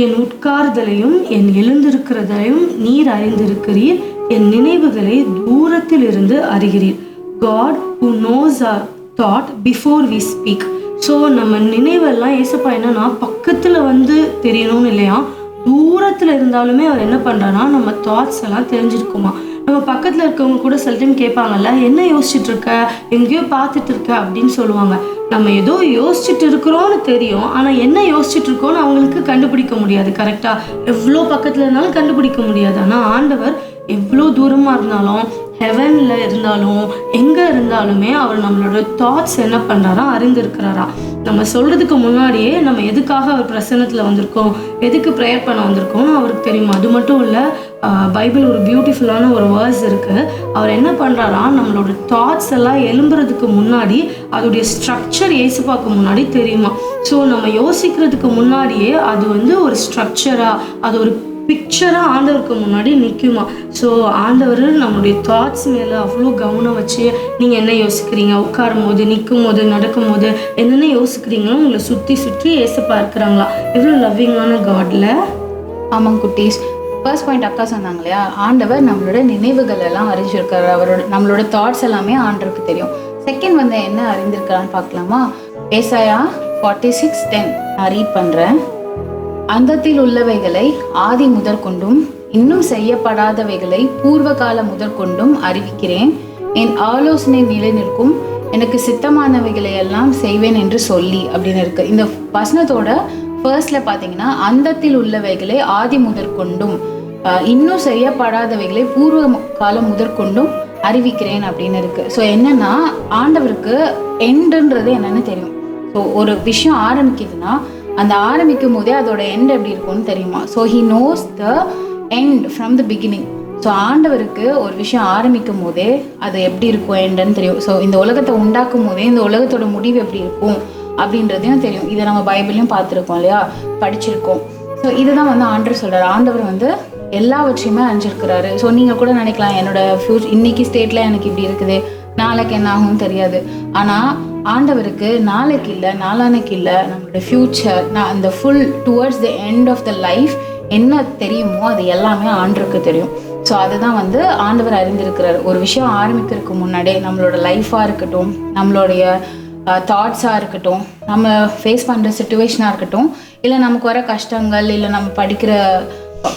என் உட்கார்தலையும் என் எழுந்திருக்கிறதையும் நீர் அறிந்திருக்கிறீர், என் நினைவுகளை தூரத்தில் இருந்து அறிகிறீர். God who knows our thought before we speak. So நம்ம நினைவெல்லாம் ஏசப்பா என்னன்னா பக்கத்தில் வந்து தெரியணும்னு இல்லையா, தூரத்தில் இருந்தாலுமே அவர் என்ன பண்ணுறான்னா நம்ம தாட்ஸ் எல்லாம் தெரிஞ்சிருக்குமா. நம்ம பக்கத்தில் இருக்கவங்க கூட சில டைம் கேட்பாங்கல்ல, என்ன யோசிச்சுட்டு இருக்க, எங்கேயோ பார்த்துட்டு இருக்க அப்படின்னு சொல்லுவாங்க. நம்ம ஏதோ யோசிச்சுட்டு இருக்கிறோன்னு தெரியும், ஆனால் என்ன யோசிச்சுட்டு இருக்கோன்னு அவங்களுக்கு கண்டுபிடிக்க முடியாது, கரெக்டாக? எவ்வளோ பக்கத்தில் இருந்தாலும் கண்டுபிடிக்க முடியாது. ஆனால் ஆண்டவர் எவ்வளோ தூரமாக இருந்தாலும், ஹெவனில் இருந்தாலும், எங்கே இருந்தாலுமே அவர் நம்மளோட தாட்ஸ் என்ன பண்ணுறாரா, அறிந்திருக்கிறாரா. நம்ம சொல்கிறதுக்கு முன்னாடியே நம்ம எதுக்காக அவர் பிரசன்னத்தில் வந்திருக்கோம், எதுக்கு ப்ரேயர் பண்ண வந்திருக்கோம்னு அவருக்கு தெரியுமா. அது மட்டும் இல்லை, பைபிள் ஒரு பியூட்டிஃபுல்லான ஒரு வேர்ஸ் இருக்குது. அவர் என்ன பண்ணுறாரா, நம்மளோட தாட்ஸ் எல்லாம் எழும்புறதுக்கு முன்னாடி அதோடைய ஸ்ட்ரக்சர் ஏசுப்பாக்கு முன்னாடி தெரியுமா. ஸோ நம்ம யோசிக்கிறதுக்கு முன்னாடியே அது வந்து ஒரு ஸ்ட்ரக்சராக, அது ஒரு பிக்சராக ஆண்டவருக்கு முன்னாடி நிற்குமா. ஸோ ஆண்டவர் நம்மளுடைய தாட்ஸ் மேலே அவ்வளோ கவனம் வச்சு, நீங்கள் என்ன யோசிக்கிறீங்க, உட்காரும் போது, நிற்கும் போது, நடக்கும் போது என்னென்ன யோசிக்கிறீங்களோ உங்களை சுற்றி சுற்றி ஏசப்பா இருக்கிறாங்களா. எவ்வளோ லவ்விங்கான காட்ல. ஆமாம் குட்டீஸ், ஃபர்ஸ்ட் பாயிண்ட் அக்கா சொன்னாங்க இல்லையா, ஆண்டவர் நம்மளோட நினைவுகள் எல்லாம் அறிஞ்சிருக்காரு. நம்மளோட தாட்ஸ் எல்லாமே ஆண்டவருக்கு தெரியும். செகண்ட் வந்து என்ன அறிந்திருக்கிறான்னு பார்க்கலாமா? ஏசாயா 46:10 நான் ரீட் பண்ணுறேன். அந்தத்தில் உள்ளவைகளை ஆதி முதற்கொண்டும் இன்னும் செய்யப்படாதவைகளை பூர்வ கால முதற்கொண்டும் அறிவிக்கிறேன். என் ஆலோசனை நிலை நிற்கும், எனக்கு சித்தமானவைகளை எல்லாம் செய்வேன் என்று சொல்லி அப்படின்னு இருக்கு. இந்த வசனத்தோட ஃபர்ஸ்ட்ல பார்த்தீங்கன்னா, அந்தத்தில் உள்ளவைகளை ஆதி முதற்கொண்டும் இன்னும் செய்யப்படாதவைகளை பூர்வ காலம் முதற்கொண்டும் அறிவிக்கிறேன் அப்படின்னு இருக்கு. ஸோ என்னன்னா, ஆண்டவருக்கு எண்டுன்றது என்னன்னு தெரியும். ஸோ ஒரு விஷயம் ஆரம்பிக்குதுன்னா அந்த ஆரம்பிக்கும் போதே அதோட எண்ட் எப்படி இருக்கும்னு தெரியுமா. So he knows the end from the beginning. So ஆண்டவருக்கு ஒரு விஷயம் ஆரம்பிக்கும் போதே அது எப்படி இருக்கும், எண்டுன்னு தெரியும். ஸோ இந்த உலகத்தை உண்டாக்கும் போதே இந்த உலகத்தோட முடிவு எப்படி இருக்கும் அப்படின்றதையும் தெரியும். இதை நம்ம பைபிளையும் பார்த்துருக்கோம் இல்லையா, படிச்சிருக்கோம். ஸோ இதுதான் வந்து ஆண்டவர் சொல்கிறார். ஆண்டவர் வந்து எல்லாவற்றையுமே அறிஞ்சிருக்கிறாரு. ஸோ நீங்கள் கூட நினைக்கலாம், என்னோட இன்னைக்கு ஸ்டேட்டில் எனக்கு இப்படி இருக்குது, நாளைக்கு என்ன ஆகும்னு தெரியாது. ஆனால் ஆண்டவருக்கு நாளைக்கு இல்லை, நாளானைக்கு இல்லை, நம்மளோட ஃப்யூச்சர், அந்த full towards the end of the life என்ன தெரியுமோ அது எல்லாமே ஆண்டவருக்கு தெரியும். ஸோ அதுதான் வந்து ஆண்டவர் அறிந்திருக்கிறார். ஒரு விஷயம் ஆரம்பிக்கிறதுக்கு முன்னாடியே நம்மளோட லைஃபாக இருக்கட்டும், நம்மளுடைய தாட்ஸாக இருக்கட்டும், நம்ம ஃபேஸ் பண்ணுற சிச்சுவேஷனாக இருக்கட்டும், இல்லை நமக்கு வர கஷ்டங்கள், இல்லை நம்ம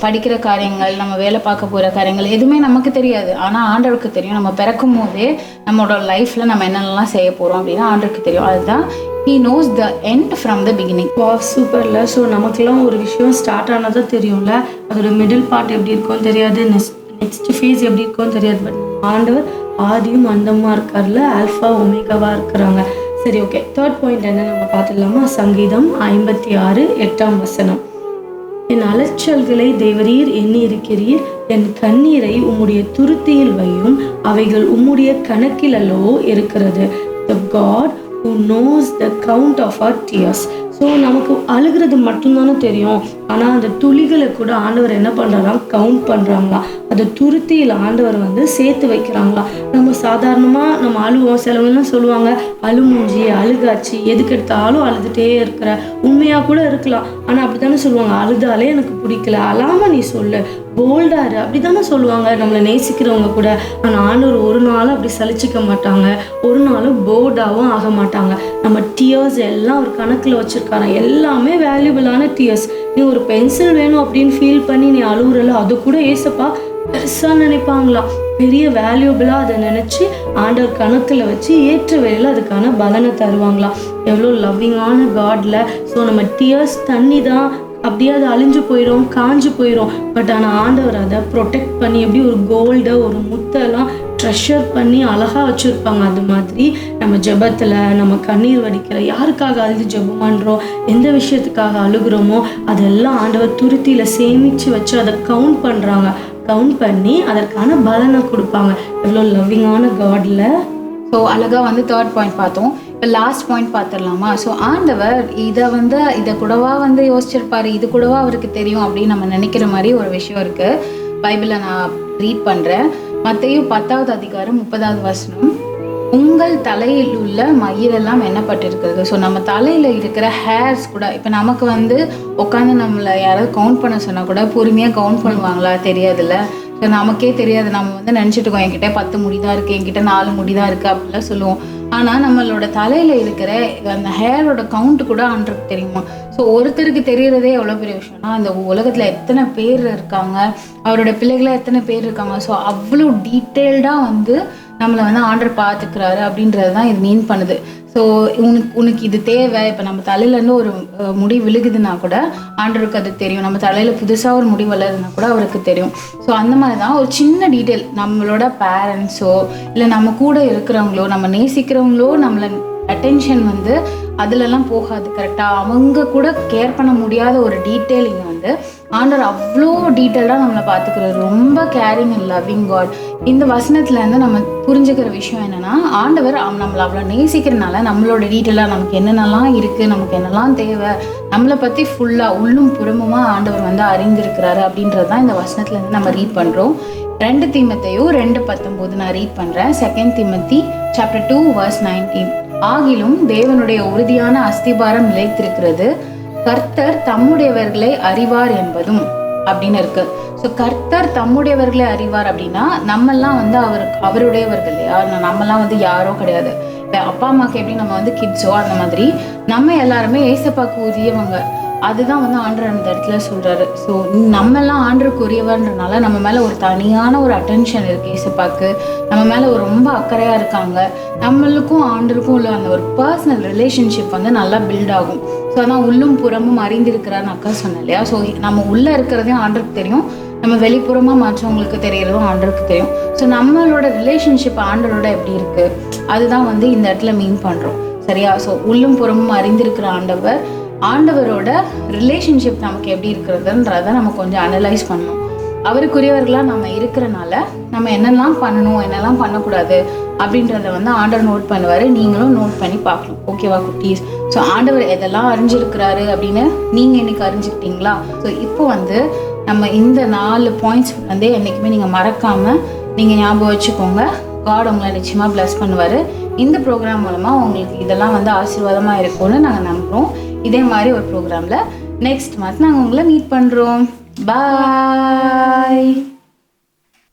படிக்கிற காரியங்கள், நம்ம வேலை பார்க்க போகிற காரியங்கள் எதுவுமே நமக்கு தெரியாது. ஆனால் ஆண்டவருக்கு தெரியும். நம்ம பிறக்கும் போதே நம்மளோட லைஃப்பில் நம்ம என்னென்னலாம் செய்ய போகிறோம் அப்படின்னு ஆண்டவருக்கு தெரியும். அதுதான் he knows the end from the beginning. சூப்பர்ல. ஸோ நமக்குலாம் ஒரு விஷயம் ஸ்டார்ட் ஆனதும் தெரியும்ல, அதோட மிடில் பார்ட் எப்படி இருக்கும்னு தெரியாது, நெக்ஸ்ட் ஃபேஸ் எப்படி இருக்கும்னு தெரியாது. பட் ஆண்டவர் ஆதியும் அந்தமாக இருக்கார்ல, ஆல்ஃபா ஒமேகாவாக இருக்கிறாங்க. சரி, ஓகே, தேர்ட் பாயிண்ட் என்ன நம்ம பார்த்துடலாமா? சங்கீதம் 56:8 என் அலைச்சல்களை தேவரீர் எண்ணி இருக்கிறீர், என் கண்ணீரை உம்முடைய துருத்தியில் வையும், அவைகள் உம்முடைய கணக்கில் அல்லவோ இருக்கிறது. The God who knows the count of our tears. So நமக்கு அழுகிறது மட்டும்தானே தெரியும், ஆனால் அந்த துளிகளை கூட ஆண்டவர் என்ன பண்ணுறாராம், கவுண்ட் பண்ணுறாங்களாம். அந்த துருத்தியில் ஆண்டவர் வந்து சேர்த்து வைக்கிறாங்களாம். நம்ம சாதாரணமாக நம்ம அழுவோம், சிலவங்கலாம் சொல்லுவாங்க அழுமூஞ்சி, அழுகாச்சி, எதுக்கு எடுத்தாலும் அழுதுகிட்டே இருக்கிற, உண்மையாக கூட இருக்கலாம். ஆனால் அப்படி தானே சொல்லுவாங்க, அழுதாலே எனக்கு பிடிக்கல, அழாமல் நீ சொல்லு, போல்டாரு, அப்படி தானே சொல்லுவாங்க நம்மளை நேசிக்கிறவங்க கூட. ஆனால் ஆண்டவர் ஒரு நாளும் அப்படி சலிச்சிக்க மாட்டாங்க, ஒரு நாளும் போர்டாகவும் ஆக மாட்டாங்க. நம்ம டியர்ஸ் எல்லாம் ஒரு கணக்கில் வச்சுருக்காங்க, எல்லாமே வேல்யூபிளான டியர்ஸ். நீ ஒரு பென்சில் வேணும் அப்படின்னு ஃபீல் பண்ணி நீ அழுகுறல, அது கூட ஏசப்பா பெருசாக நினைப்பாங்களாம், பெரிய வேல்யூபிளாக அதை நினச்சி ஆண்டவர் கணக்கில் வச்சு ஏற்ற வேலையில் அதுக்கான பலனை தருவாங்களாம். எவ்வளோ லவ்விங்கான காட்ல. ஸோ நம்ம டியர்ஸ் தண்ணி தான், அப்படியே அது அழிஞ்சு போயிடும், காஞ்சு போயிடும். பட் ஆனால் ஆண்டவர் அதை ப்ரொடெக்ட் பண்ணி எப்படி ஒரு கோல்டை, ஒரு முத்தெல்லாம் ட்ரெஷர் பண்ணி அழகாக வச்சுருப்பாங்க. அது மாதிரி நம்ம ஜெபத்தில் நம்ம கண்ணீர் வடிக்கிற, யாருக்காக அழுது ஜெபம் பண்ணுறோம், எந்த விஷயத்துக்காக அழுகுறோமோ அதெல்லாம் ஆண்டவர் துருத்தியில் சேமித்து வச்சு அதை கவுண்ட் பண்ணுறாங்க. கவுண்ட் பண்ணி அதற்கான பலனை கொடுப்பாங்க. எவ்வளோ லவ்விங்கான காட்ல. ஸோ அழகாக வந்து 3rd பாயிண்ட் பார்த்தோம். இப்போ லாஸ்ட் பாயிண்ட் பார்த்துடலாமா? ஸோ ஆண்டவர் இதை கூடவா வந்து யோசிச்சிருப்பாரு, இது கூடவா அவருக்கு தெரியும் அப்படின்னு நம்ம நினைக்கிற மாதிரி ஒரு விஷயம் இருக்குது. பைபிளை நான் ரீட் பண்ணுறேன். மத்தேயு 10வது அதிகாரம் 30வது வசனம். உங்கள் தலையில் உள்ள மயிரெல்லாம் எண்ணப்பட்டிருக்கிறது. ஸோ நம்ம தலையில் இருக்கிற ஹேர்ஸ் கூட, இப்போ நமக்கு வந்து உட்காந்து நம்மளை யாராவது கவுண்ட் பண்ண சொன்னால் கூட பொறுமையாக கவுண்ட் பண்ணுவாங்களா தெரியாதுல்ல. ஸோ நமக்கே தெரியாது, நம்ம வந்து நினச்சிட்டு இருக்கோம் என்கிட்ட 10 முடி தான் இருக்குது, என்கிட்ட 4 முடி தான் இருக்குது அப்படிலாம் சொல்லுவோம். ஆனால் நம்மளோட தலையில் இருக்கிற அந்த ஹேரோட கவுண்ட் கூட ஆண்டருக்கு தெரியுமா? ஸோ ஒருத்தருக்கு தெரியறதே எவ்வளோ பெரிய விஷயம்னா, அந்த உலகத்தில் எத்தனை பேர் இருக்காங்க, அவரோட பிள்ளைகளாக எத்தனை பேர் இருக்காங்க. ஸோ அவ்வளோ டீட்டெயில்டாக வந்து நம்மளை வந்து ஆண்டர் பார்த்துக்கிறாரு அப்படின்றது தான் இது மீன் பண்ணுது. ஸோ உனக்கு இது தேவை. இப்போ நம்ம தலையிலேருந்து ஒரு முடி விழுகுதுன்னா கூட ஆண்டருக்கு அது தெரியும். நம்ம தலையில் புதுசாக ஒரு முடி வளருதுன்னா கூட அவருக்கு தெரியும். ஸோ அந்த மாதிரி தான் ஒரு சின்ன டீட்டெயில் நம்மளோட பேரண்ட்ஸோ இல்லை நம்ம கூட இருக்கிறவங்களோ, நம்ம நேசிக்கிறவங்களோ நம்மளை அட்டென்ஷன் வந்து அதிலெல்லாம் போகாது. கரெக்டாக அவங்க கூட கேர் பண்ண முடியாத ஒரு டீட்டெயிலிங் வந்து ஆண்டவர் அவ்வளோ டீட்டெயில்டாக நம்மளை பார்த்துக்கிறாரு. ரொம்ப கேரிங் அண்ட் லவ்விங் காட். இந்த வசனத்துலேருந்து நம்ம புரிஞ்சுக்கிற விஷயம் என்னென்னா, ஆண்டவர் நம்மளை அவ்வளோ நேசிக்கிறனால நம்மளோட டீட்டெயிலாக நமக்கு என்னென்னலாம் இருக்குது, நமக்கு என்னெல்லாம் தேவை, நம்மளை பற்றி ஃபுல்லாக உள்ளும் புறமுமாக ஆண்டவர் வந்து அறிந்திருக்கிறாரு அப்படின்றது தான் இந்த வசனத்துலேருந்து நம்ம ரீட் பண்ணுறோம். 2 தீமோத்தேயு 2:19 நான் ரீட் பண்ணுறேன். 2 தீமோத்தி சாப்டர் 2 verse 19. ஆகிலும் தேவனுடைய உறுதியான அஸ்திபாரம் நிலைத்திருக்கிறது, கர்த்தர் தம்முடையவர்களை அறிவார் என்பதும் அப்படின்னு இருக்கு. ஸோ கர்த்தர் தம்முடையவர்களை அறிவார் அப்படின்னா நம்மெல்லாம் வந்து அவருடையவர்கள் இல்லையா? நம்மெல்லாம் வந்து யாரோ கிடையாது. இப்போ அப்பா அம்மாவுக்கு எப்படி நம்ம வந்து கிட்ஸோ அந்த மாதிரி நம்ம எல்லாருமே ஏசப்பாக்கு உரியவங்க. அதுதான் வந்து ஆண்டர் அந்த இடத்துல சொல்கிறாரு. ஸோ நம்மெல்லாம் ஆண்டருக்கு உரியவன்றனால நம்ம மேலே ஒரு தனியான ஒரு அட்டென்ஷன் இருக்குது ஏசப்பாக்கு. நம்ம மேலே ஒரு ரொம்ப அக்கறையாக இருக்காங்க. நம்மளுக்கும் ஆண்டருக்கும் உள்ள அந்த ஒரு பர்சனல் ரிலேஷன்ஷிப் வந்து நல்லா பில்ட் ஆகும். ஸோ அதான் உள்ளும் புறமும் அறிந்திருக்கிறான்னு அக்கா சொன்னேன் இல்லையா? ஸோ நம்ம உள்ளே இருக்கிறதையும் ஆண்டருக்கு தெரியும், நம்ம வெளிப்புறமாக மற்றவங்களுக்கு தெரியறதும் ஆண்டருக்கு தெரியும். ஸோ நம்மளோட ரிலேஷன்ஷிப் ஆண்டரோட எப்படி இருக்குது அதுதான் வந்து இந்த இடத்துல மீன் பண்ணுறோம். சரியா? ஸோ உள்ளும் புறமும் அறிந்திருக்கிற ஆண்டவரோட ரிலேஷன்ஷிப் நமக்கு எப்படி இருக்கிறதுன்றதை நம்ம கொஞ்சம் அனலைஸ் பண்ணணும். அவருக்குரியவர்களாக நம்ம இருக்கிறனால நம்ம என்னெல்லாம் பண்ணணும், என்னெல்லாம் பண்ணக்கூடாது அப்படின்றத வந்து ஆண்டவர் நோட் பண்ணுவார். நீங்களும் நோட் பண்ணி பார்க்கணும். ஓகேவா குட்டீஸ்? ஸோ ஆண்டவர் எதெல்லாம் அறிஞ்சிருக்கிறாரு அப்படின்னு நீங்கள் இன்னைக்கு அறிஞ்சுக்கிட்டீங்களா? ஸோ இப்போ வந்து நம்ம இந்த 4 பாயிண்ட்ஸ் வந்து என்றைக்குமே நீங்கள் மறக்காமல் நீங்கள் ஞாபகம் வச்சுக்கோங்க. காட் உங்களை நிச்சயமாக பிளஸ் பண்ணுவார். இந்த ப்ரோக்ராம் மூலமாக உங்களுக்கு இதெல்லாம் வந்து ஆசீர்வாதமாக இருக்கும்னு நாங்கள் நம்புகிறோம். இதே மாதிரி ஒரு ப்ரோக்ராமில் நெக்ஸ்ட் மந்த் நாங்கள் உங்களை மீட் பண்ணுறோம். பாய்.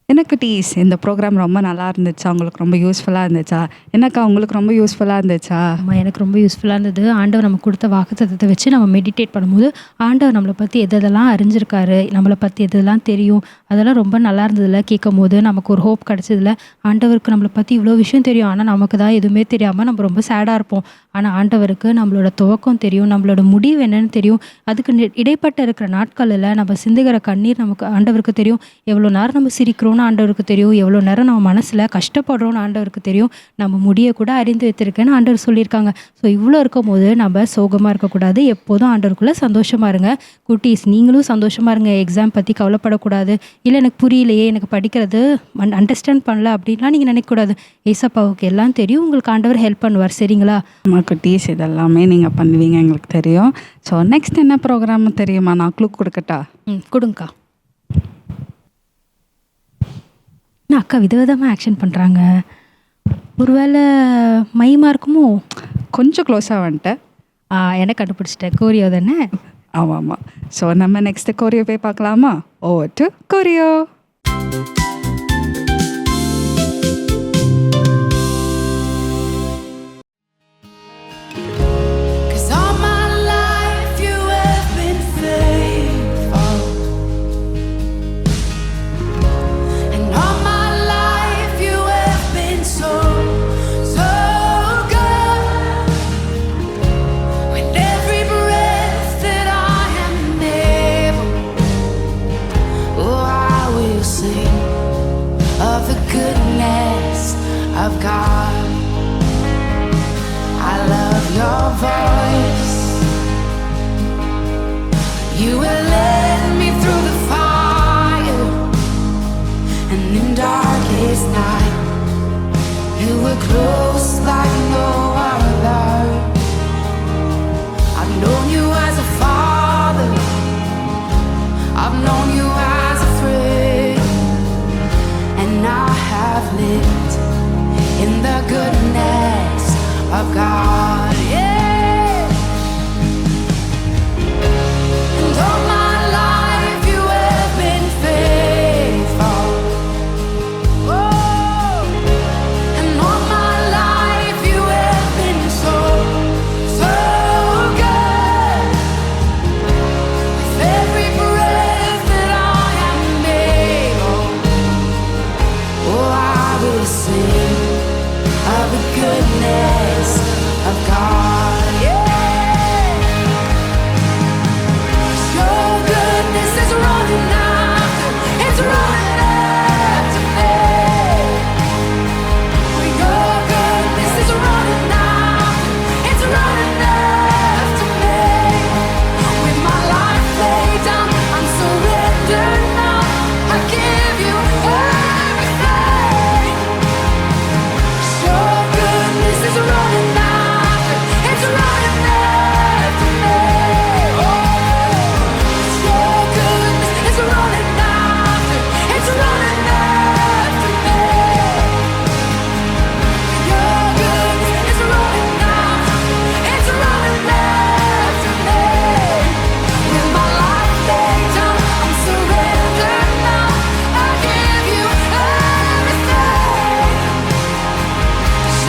எனக்கு டீஸ் இந்த ப்ரோக்ராம் ரொம்ப நல்லா இருந்துச்சா? உங்களுக்கு ரொம்ப யூஸ்ஃபுல்லாக இருந்துச்சா? என்னக்கா உங்களுக்கு ரொம்ப யூஸ்ஃபுல்லாக இருந்துச்சா? ஆமாம், எனக்கு ரொம்ப யூஸ்ஃபுல்லாக இருந்தது. ஆண்டவர் நம்ம கொடுத்த வாக்குத்தத்தத்தை வச்சு நம்ம மெடிடேட் பண்ணும்போது ஆண்டவர் நம்மளை பற்றி எதெல்லாம் அறிஞ்சிருக்காரு, நம்மளை பற்றி எதெல்லாம் தெரியும், அதெல்லாம் ரொம்ப நல்லா இருந்ததில்ல. கேட்கும் போது நமக்கு ஒரு ஹோப் கிடச்சதில்ல. ஆண்டவருக்கு நம்மளை பற்றி இவ்வளோ விஷயம் தெரியும், ஆனால் நமக்கு தான் எதுவுமே தெரியாமல் நம்ம ரொம்ப சேடாக இருப்போம். ஆனால் ஆண்டவருக்கு நம்மளோட துவக்கம் தெரியும், நம்மளோட முடிவு என்னன்னு தெரியும். அதுக்கு இடைப்பட்ட இருக்கிற நாட்களில் நம்ம சிந்துகிற கண்ணீர் நமக்கு ஆண்டவருக்கு தெரியும். எவ்வளோ நேரம் நம்ம சிரிக்கிறோம், கஷ்டம்னு ஆண்டவருக்கு தெரியும், எவ்வளோ நேரம் நம்ம மனசில் கஷ்டப்படுறோன்னு ஆண்டவருக்கு தெரியும், நம்ம முடிய கூட அறிந்து வைத்திருக்கேன்னு ஆண்டவர் சொல்லியிருக்காங்க. ஸோ இவ்வளோ இருக்கும் போது நம்ம சோகமாக இருக்கக்கூடாது, எப்போதும் ஆண்டவருக்குள்ளே சந்தோஷமாக இருங்க. குட்டீஸ் நீங்களும் சந்தோஷமாக இருங்க, எக்ஸாம் பற்றி கவலைப்படக்கூடாது. இல்லை எனக்கு புரியலையே, எனக்கு படிக்கிறது அண்டர்ஸ்டாண்ட் பண்ணல அப்படின்லாம் நீங்கள் நினைக்கக்கூடாது. ஏசப்பாவுக்கு எல்லாம் தெரியும், உங்களுக்கு ஆண்டவர் ஹெல்ப் பண்ணுவார். சரிங்களா? அம்மா குட்டீஸ் இதெல்லாமே நீங்கள் பண்ணுவீங்க எங்களுக்கு தெரியும். ஸோ நெக்ஸ்ட் என்ன ப்ரோக்ராம் தெரியுமா? நான் க்ளூ கொடுக்கட்டா? கொடுங்கக்கா. என்ன அக்கா விதவிதமாக ஆக்ஷன் பண்ணுறாங்க? ஒருவேளை மைமா இருக்குமோ? கொஞ்சம் க்ளோஸாக வந்துட்டேன். எனக்கு கண்டுபிடிச்சிட்டேன், கோரியோ தானே? ஆமாம் ஆமாம். ஸோ நம்ம நெக்ஸ்ட்டு கோரியோ போய் பார்க்கலாமா? Over to choreo. Of God, I love your voice. You will lead me through the fire, and in darkest night, you were close like no other. I've known you as a father, I've known you as a friend, and I have lived in the goodness of God, yeah. And all my life you have been faithful. Oh, and all my life you have been so, so good. With every breath that I am able, oh, I will sing of the goodness of God, yeah. Your goodness is running after, it's running after me. Your goodness is running after, it's running after me. With my life laid down, I'm surrendered now. I give you everything. Your goodness is running after, it's running after me. Oh, your goodness is running after, it's running after me. Your goodness is running after, it's running after me. With my life laid down, I'm surrendered now. I give you everything.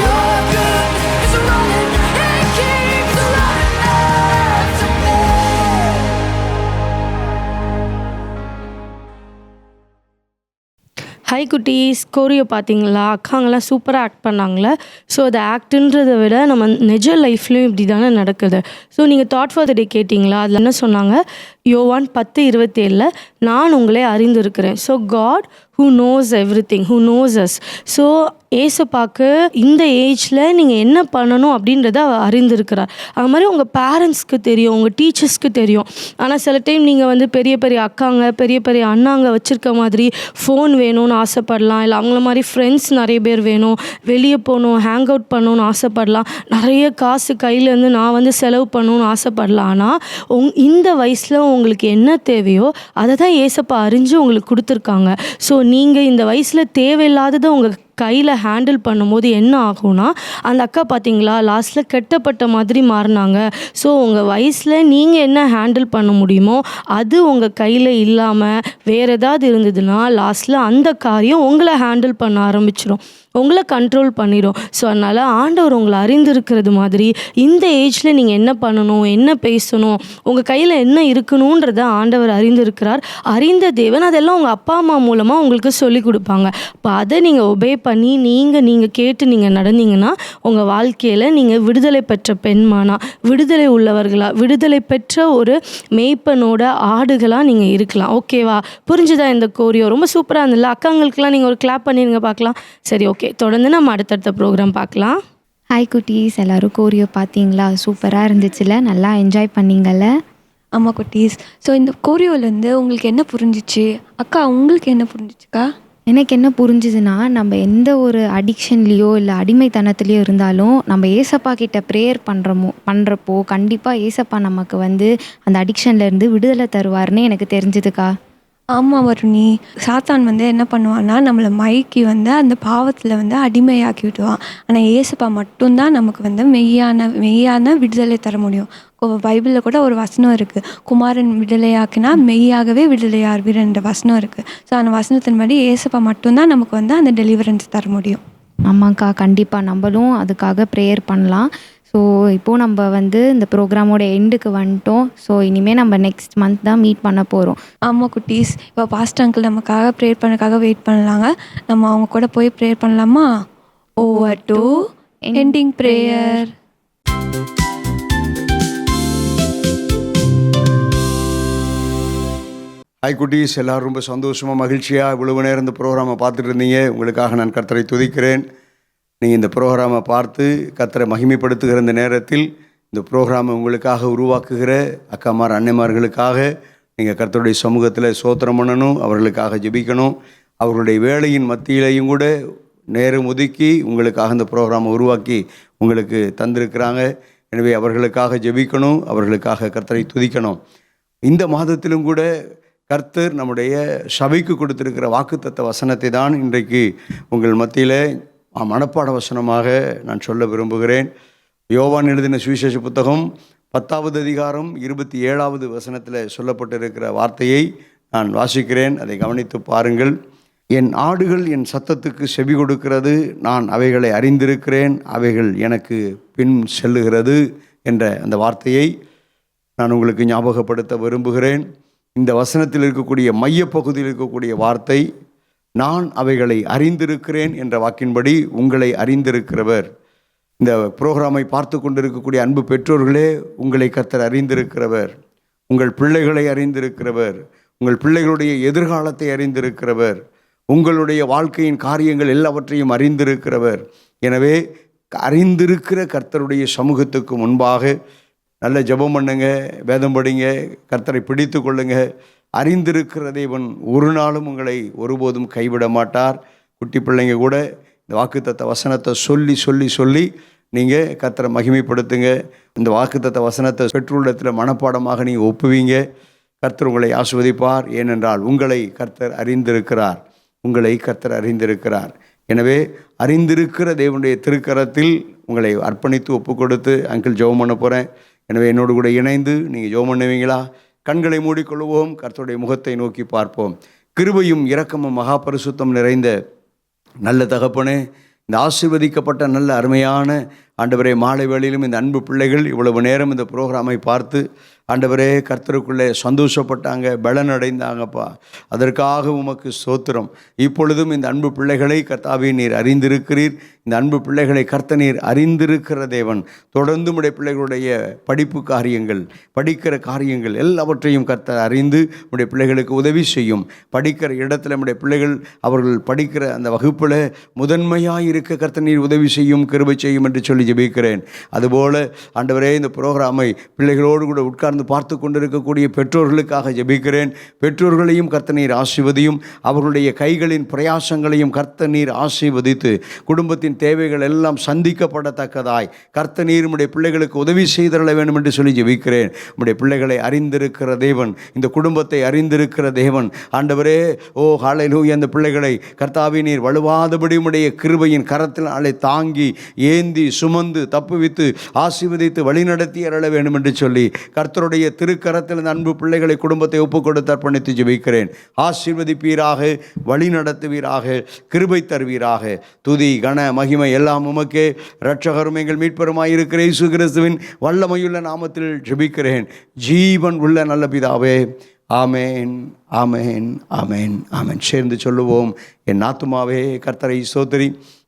Your goodness is running, it keeps running after me. Hi குட்டீஸ், choreo பார்த்தீங்களா? அக்காங்கெல்லாம் சூப்பராக act பண்ணாங்களே. So அது ஆக்டுன்றதை விட நம்ம நிஜ லைஃப்லையும் இப்படி தானே நடக்குது. ஸோ நீங்கள் தாட் ஃபார் த டே கேட்டிங்களா? அதில் என்ன சொன்னாங்க? யோவான் 10:27 நான் உங்களை அறிந்திருக்கிறேன். So God who knows everything, who knows us. So ஏசப்பாக்கு இந்த ஏஜில் நீங்கள் என்ன பண்ணணும் அப்படின்றத அவர் அறிந்திருக்கிறார். அது மாதிரி உங்கள் பேரண்ட்ஸ்க்கு தெரியும், உங்கள் டீச்சர்ஸ்க்கு தெரியும். ஆனால் சில டைம் நீங்கள் வந்து பெரிய பெரிய அக்காங்க, பெரிய பெரிய அண்ணாங்க வச்சுருக்க மாதிரி ஃபோன் வேணும்னு ஆசைப்படலாம், இல்லை அவங்கள மாதிரி ஃப்ரெண்ட்ஸ் நிறைய பேர் வேணும், வெளியே போகணும், ஹேங் அவுட் பண்ணணும்னு ஆசைப்படலாம், நிறைய காசு கையிலேருந்து நான் வந்து செலவு பண்ணணும்னு ஆசைப்படலாம். ஆனால் இந்த வயசில் உங்களுக்கு என்ன தேவையோ அதை தான் ஏசப்பா அறிஞ்சு உங்களுக்கு கொடுத்துருக்காங்க. ஸோ நீங்கள் இந்த வயசில் தேவையில்லாததை உங்கள் கையில் ஹேண்டில் பண்ணும்போது என்ன ஆகும்னா, அந்த அக்கா பார்த்தீங்களா லாஸ்ட்டில் கெட்டப்பட்ட மாதிரி மாறினாங்க. ஸோ உங்கள் வயசில் நீங்கள் என்ன ஹேண்டில் பண்ண முடியுமோ அது உங்கள் கையில் இல்லாமல் வேறு ஏதாவது இருந்ததுன்னா லாஸ்ட்டில் அந்த காரியம் உங்களை ஹேண்டில் பண்ண ஆரம்பிச்சிடும். உங்களை கண்ட்ரோல் பண்ணிடும். ஸோ அதனால் ஆண்டவர் உங்களை அறிந்திருக்கிறது மாதிரி இந்த ஏஜில் நீங்கள் என்ன பண்ணணும், என்ன பேசணும், உங்கள் கையில் என்ன இருக்கணுன்றத ஆண்டவர் அறிந்திருக்கிறார். அறிந்த தேவன் அதெல்லாம் உங்கள் அப்பா அம்மா மூலமாக உங்களுக்கு சொல்லி கொடுப்பாங்க. இப்போ அதை நீங்கள் ஒபே பண்ணி நீங்கள் கேட்டு நீங்கள் நடந்தீங்கன்னா உங்கள் வாழ்க்கையில் நீங்கள் விடுதலை பெற்ற பெண்மானா, விடுதலை உள்ளவர்களா, விடுதலை பெற்ற ஒரு மேய்ப்பனோட ஆடுகளாக நீங்கள் இருக்கலாம். ஓகேவா? புரிஞ்சுதா இந்த கோரியோ? ரொம்ப சூப்பராக இருந்ததில்ல? அக்காங்களுக்கெல்லாம் நீங்கள் ஒரு கிளாப் பண்ணிடுங்க பார்க்கலாம். சரி, ஓகே. தொடர்ந்து நம்ம அடுத்தடுத்த ப்ரோக்ராம் பார்க்கலாம். ஹாய் குட்டீஸ், எல்லோரும் கோரியோ பார்த்தீங்களா? சூப்பராக இருந்துச்சுல, நல்லா என்ஜாய் பண்ணீங்கள்ல? ஆமாம் குட்டீஸ். ஸோ இந்த கோரியோலேருந்து உங்களுக்கு என்ன புரிஞ்சிச்சு? அக்கா உங்களுக்கு என்ன புரிஞ்சிச்சுக்கா? எனக்கு என்ன புரிஞ்சுதுன்னா, நம்ம எந்த ஒரு அடிக்ஷன்லேயோ இல்லை அடிமைத்தனத்துலேயோ இருந்தாலும் நம்ம ஏசப்பா கிட்ட ப்ரேயர் பண்ணுறப்போ கண்டிப்பாக ஏசப்பா நமக்கு வந்து அந்த அடிக்ஷன்லேருந்து விடுதலை தருவார்னு எனக்கு தெரிஞ்சுதுக்கா. ஆமாம் வருணி. சாத்தான் வந்து என்ன பண்ணுவான்னா, நம்மளை மயக்கி வந்து அந்த பாவத்தில் வந்து அடிமையாக்கி விடுவான். ஆனால் ஏசப்பா மட்டும்தான் நமக்கு வந்து மெய்யான விடுதலை தர முடியும். பைபிளில் கூட ஒரு வசனம் இருக்குது, குமாரன் விடுதலையாக்கினா மெய்யாகவே விடுதலையார்வீர்ன்ற வசனம் இருக்குது. ஸோ அந்த வசனத்தின்படி ஏசப்பா மட்டும்தான் நமக்கு வந்து அந்த டெலிவரன்ஸ் தர முடியும். ஆமாங்க்கா, கண்டிப்பாக நம்மளும் அதுக்காக ப்ரேயர் பண்ணலாம். ஸோ இப்போது நம்ம வந்து இந்த ப்ரோக்ராமோட எண்டுக்கு வந்துட்டோம். ஸோ இனிமேல் நம்ம நெக்ஸ்ட் மந்த் தான் மீட் பண்ண போகிறோம். ஆமாம் குட்டீஸ். இப்போ பாஸ்டர் அங்கிள் நமக்காக ப்ரேயர் பண்ணக்காக வெயிட் பண்ணலாங்க. நம்ம அவங்க கூட போய் ப்ரேயர் பண்ணலாமா? Over to ending prayer. Hi குட்டீஸ், எல்லோரும் ரொம்ப சந்தோஷமாக மகிழ்ச்சியாக இவ்வளவு நேரம் இந்த ப்ரோக்ராமை பார்த்துட்டு இருந்தீங்க. உங்களுக்காக நான் கர்த்தரை துதிக்கிறேன். நீங்கள் இந்த ப்ரோக்ராமை பார்த்து கர்த்தரை மகிமைப்படுத்துகிற இந்த நேரத்தில் இந்த ப்ரோக்ராமை உங்களுக்காக உருவாக்குகிற அக்காமார் அன்னைமார்களுக்காக நீங்கள் கர்த்தருடைய சமூகத்தில் ஸ்தோத்திரம் பண்ணணும், அவர்களுக்காக ஜெபிக்கணும். அவர்களுடைய வேலையின் மத்தியிலையும் கூட நேரம் ஒதுக்கி உங்களுக்காக இந்த ப்ரோக்ராமை உருவாக்கி உங்களுக்கு தந்திருக்கிறாங்க. எனவே அவர்களுக்காக ஜெபிக்கணும், அவர்களுக்காக கர்த்தரை துதிக்கணும். இந்த மாதத்திலும் கூட கர்த்தர் நம்முடைய சபைக்கு கொடுத்திருக்கிற வாக்குத்தத்த வசனத்தை தான் இன்றைக்கு உங்கள் மத்தியில் மனப்பாட வசனமாக நான் சொல்ல விரும்புகிறேன். யோவான் எழுதின சுவிசேஷ புத்தகம் 10வது அதிகாரம் 27வது வசனத்தில் சொல்லப்பட்டிருக்கிற வார்த்தையை நான் வாசிக்கிறேன். அதை கவனித்து பாருங்கள். என் ஆடுகள் என் சத்தத்துக்கு செவி கொடுக்கிறது, நான் அவைகளை அறிந்திருக்கிறேன், அவைகள் எனக்கு பின் செல்லுகிறது என்ற அந்த வார்த்தையை நான் உங்களுக்கு ஞாபகப்படுத்த விரும்புகிறேன். இந்த வசனத்தில் இருக்கக்கூடிய மையப்பகுதியில் இருக்கக்கூடிய வார்த்தை, நான் அவைகளை அறிந்திருக்கிறேன் என்ற வாக்கின்படி உங்களை அறிந்திருக்கிறவர். இந்த ப்ரோக்ராமை பார்த்து கொண்டிருக்கக்கூடிய அன்பு பெற்றோர்களே, உங்களை கர்த்தர் அறிந்திருக்கிறவர். உங்கள் பிள்ளைகளை அறிந்திருக்கிறவர். உங்கள் பிள்ளைகளுடைய எதிர்காலத்தை அறிந்திருக்கிறவர். உங்களுடைய வாழ்க்கையின் காரியங்கள் எல்லாவற்றையும் அறிந்திருக்கிறவர். எனவே அறிந்திருக்கிற கர்த்தருடைய சமூகத்துக்கு முன்பாக நல்ல ஜெபம் பண்ணுங்க, வேதம் படிங்க, கர்த்தரை பிடித்து கொள்ளுங்க. அறிந்திருக்கிற தேவன் ஒரு நாளும் உங்களை ஒருபோதும் கைவிட மாட்டார். குட்டி பிள்ளைங்க கூட இந்த வாக்குத்தத்த வசனத்தை சொல்லி சொல்லி சொல்லி நீங்கள் கர்த்தரை மகிமைப்படுத்துங்க. இந்த வாக்குத்தத்த வசனத்தை பெற்றோரிடத்தில் மனப்பாடமாக நீங்கள் ஒப்புவீங்க. கர்த்தர் உங்களை ஆசீர்வதிப்பார். ஏனென்றால் உங்களை கர்த்தர் அறிந்திருக்கிறார். உங்களை கர்த்தர் அறிந்திருக்கிறார். எனவே அறிந்திருக்கிற தேவனுடைய திருக்கரத்தில் உங்களை அர்ப்பணித்து ஒப்பு கொடுத்து அங்கிள் ஜெபம் பண்ண போகிறேன். எனவே என்னோடு கூட இணைந்து நீங்கள் ஜெபம் பண்ணுவீங்களா? கண்களை மூடிக்கொள்வோம், கர்த்தருடைய முகத்தை நோக்கி பார்ப்போம். கிருபையும் இரக்கமும் மகா பரிசுத்தம் நிறைந்த நல்ல தகப்பனே, இந்த ஆசீர்வதிக்கப்பட்ட நல்ல அருமையான ஆண்டவரே, மாலை வேளையிலும் இந்த அன்பு பிள்ளைகள் இவ்வளவு நேரம் இந்த ப்ரோக்ராமை பார்த்து ஆண்டவரே கர்த்தருக்குள்ளே சந்தோஷப்பட்டாங்க, பலன் அடைந்தாங்கப்பா. அதற்காக உமக்கு ஸ்தோத்திரம். இப்பொழுதும் இந்த அன்பு பிள்ளைகளை கர்த்தாவே நீர் அறிந்திருக்கிறீர். இந்த அன்பு பிள்ளைகளை கர்த்த நீர் அறிந்திருக்கிற தேவன். தொடர்ந்து உடைய பிள்ளைகளுடைய படிப்பு காரியங்கள், படிக்கிற காரியங்கள் எல்லாவற்றையும் கர்த்தர் அறிந்து உடைய பிள்ளைகளுக்கு உதவி செய்யும். படிக்கிற இடத்துல உடைய பிள்ளைகள் அவர்கள் படிக்கிற அந்த வகுப்பில் முதன்மையாக இருக்க கர்த்த நீர் உதவி செய்யும், கிருபை செய்யும் என்று சொல்லி ஜெபிக்கிறேன். அதுபோல் ஆண்டவரே, இந்த ப்ரோக்ராமை பிள்ளைகளோடு கூட உட்கார்ந்து பார்த்து கொண்டிருக்கக்கூடிய பெற்றோர்களுக்காக ஜெபிக்கிறேன். பெற்றோர்களையும் கர்த்த நீர் ஆசீர்வதியும். அவர்களுடைய கைகளின் பிரயாசங்களையும் கர்த்த நீர் ஆசீர்வதித்து குடும்பத்தின் தேவைகள் எல்லாம் சந்திக்கப்படத்தக்கதாய் கர்த்த நீர் உடைய பிள்ளைகளுக்கு உதவி செய்தரல வேண்டும் என்று சொல்லி ஜெபிக்கிறேன். உடைய பிள்ளைகளை அறிந்திருக்கிற தேவன், இந்த குடும்பத்தை அறிந்திருக்கிற தேவன். ஆண்டவரே, ஓ ஹல்லேலூயா, அந்த பிள்ளைகளை கர்த்தாவே நீர் வலுவாதபடி உடைய கிருபையின் கரத்தில் அலை தாங்கி ஏந்தி சுமந்து தப்புவித்து ஆசீர்வதித்து வழிநடத்தி அருள வேண்டும் என்று சொல்லி கர்த்தருடைய கர்த்தருடைய திருக்கரத்தில் இந்த அன்பு பிள்ளைகளை குடும்பத்தை ஒப்புக் கொடுத்து அர்ப்பணித்து ஜெபிக்கிறேன். ஆசீர்வதிப்பீராக, வழி நடத்துவீராக, கிருபை தருவீராக. துதி கன மகிமை எல்லாம் உமக்கே. இரட்சகரும் எங்கள் மீட்பருமாய் இருக்கிற இயேசு கிறிஸ்துவின் வல்லமையுள்ள நாமத்தில் ஜெபிக்கிறேன் ஜீவன் உள்ள நல்ல பிதாவே. ஆமேன், ஆமேன், ஆமேன், ஆமேன். சேர்ந்து சொல்லுவோம். என் ஆத்துமாவே கர்த்தரை ஸ்தோத்திரி,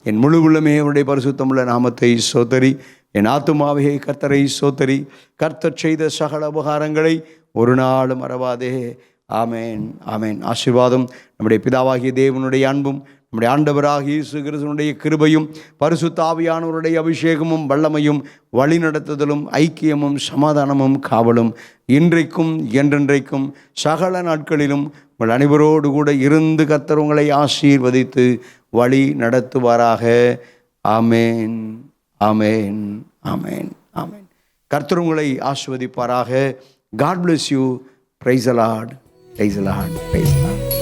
என் முழு உள்ளமே அவருடைய பரிசுத்தமுள்ள நாமத்தை ஸ்தோத்திரி. என் ஆத்துமாவே கர்த்தரை ஸ்தோத்திரி, கர்த்தர் செய்த சகல உபகாரங்களை ஒரு நாளும் மறவாதே. ஆமேன், ஆமேன். ஆசீர்வாதம் நம்முடைய பிதாவாகிய தேவனுடைய அன்பும் நம்முடைய ஆண்டவராகிய இயேசு கிறிஸ்துவினுடைய கிருபையும் பரிசுத்த ஆவியானவருடைய அபிஷேகமும் வல்லமையும் வழிநடத்துதலும் ஐக்கியமும் சமாதானமும் காவலும் இன்றைக்கும் என்றென்றைக்கும் சகல நாட்களிலும் உங்கள் அனைவரோடு கூட இருந்து கர்த்தர் உங்களை ஆசீர்வதித்து வழி நடத்துவாராக. ஆமேன், ஆமேன், ஆமேன், ஆமேன். கர்த்தர் உங்களை ஆசீர்வதிப்பாராக. God bless you. Praise the Lord. Praise the Lord. Praise the Lord.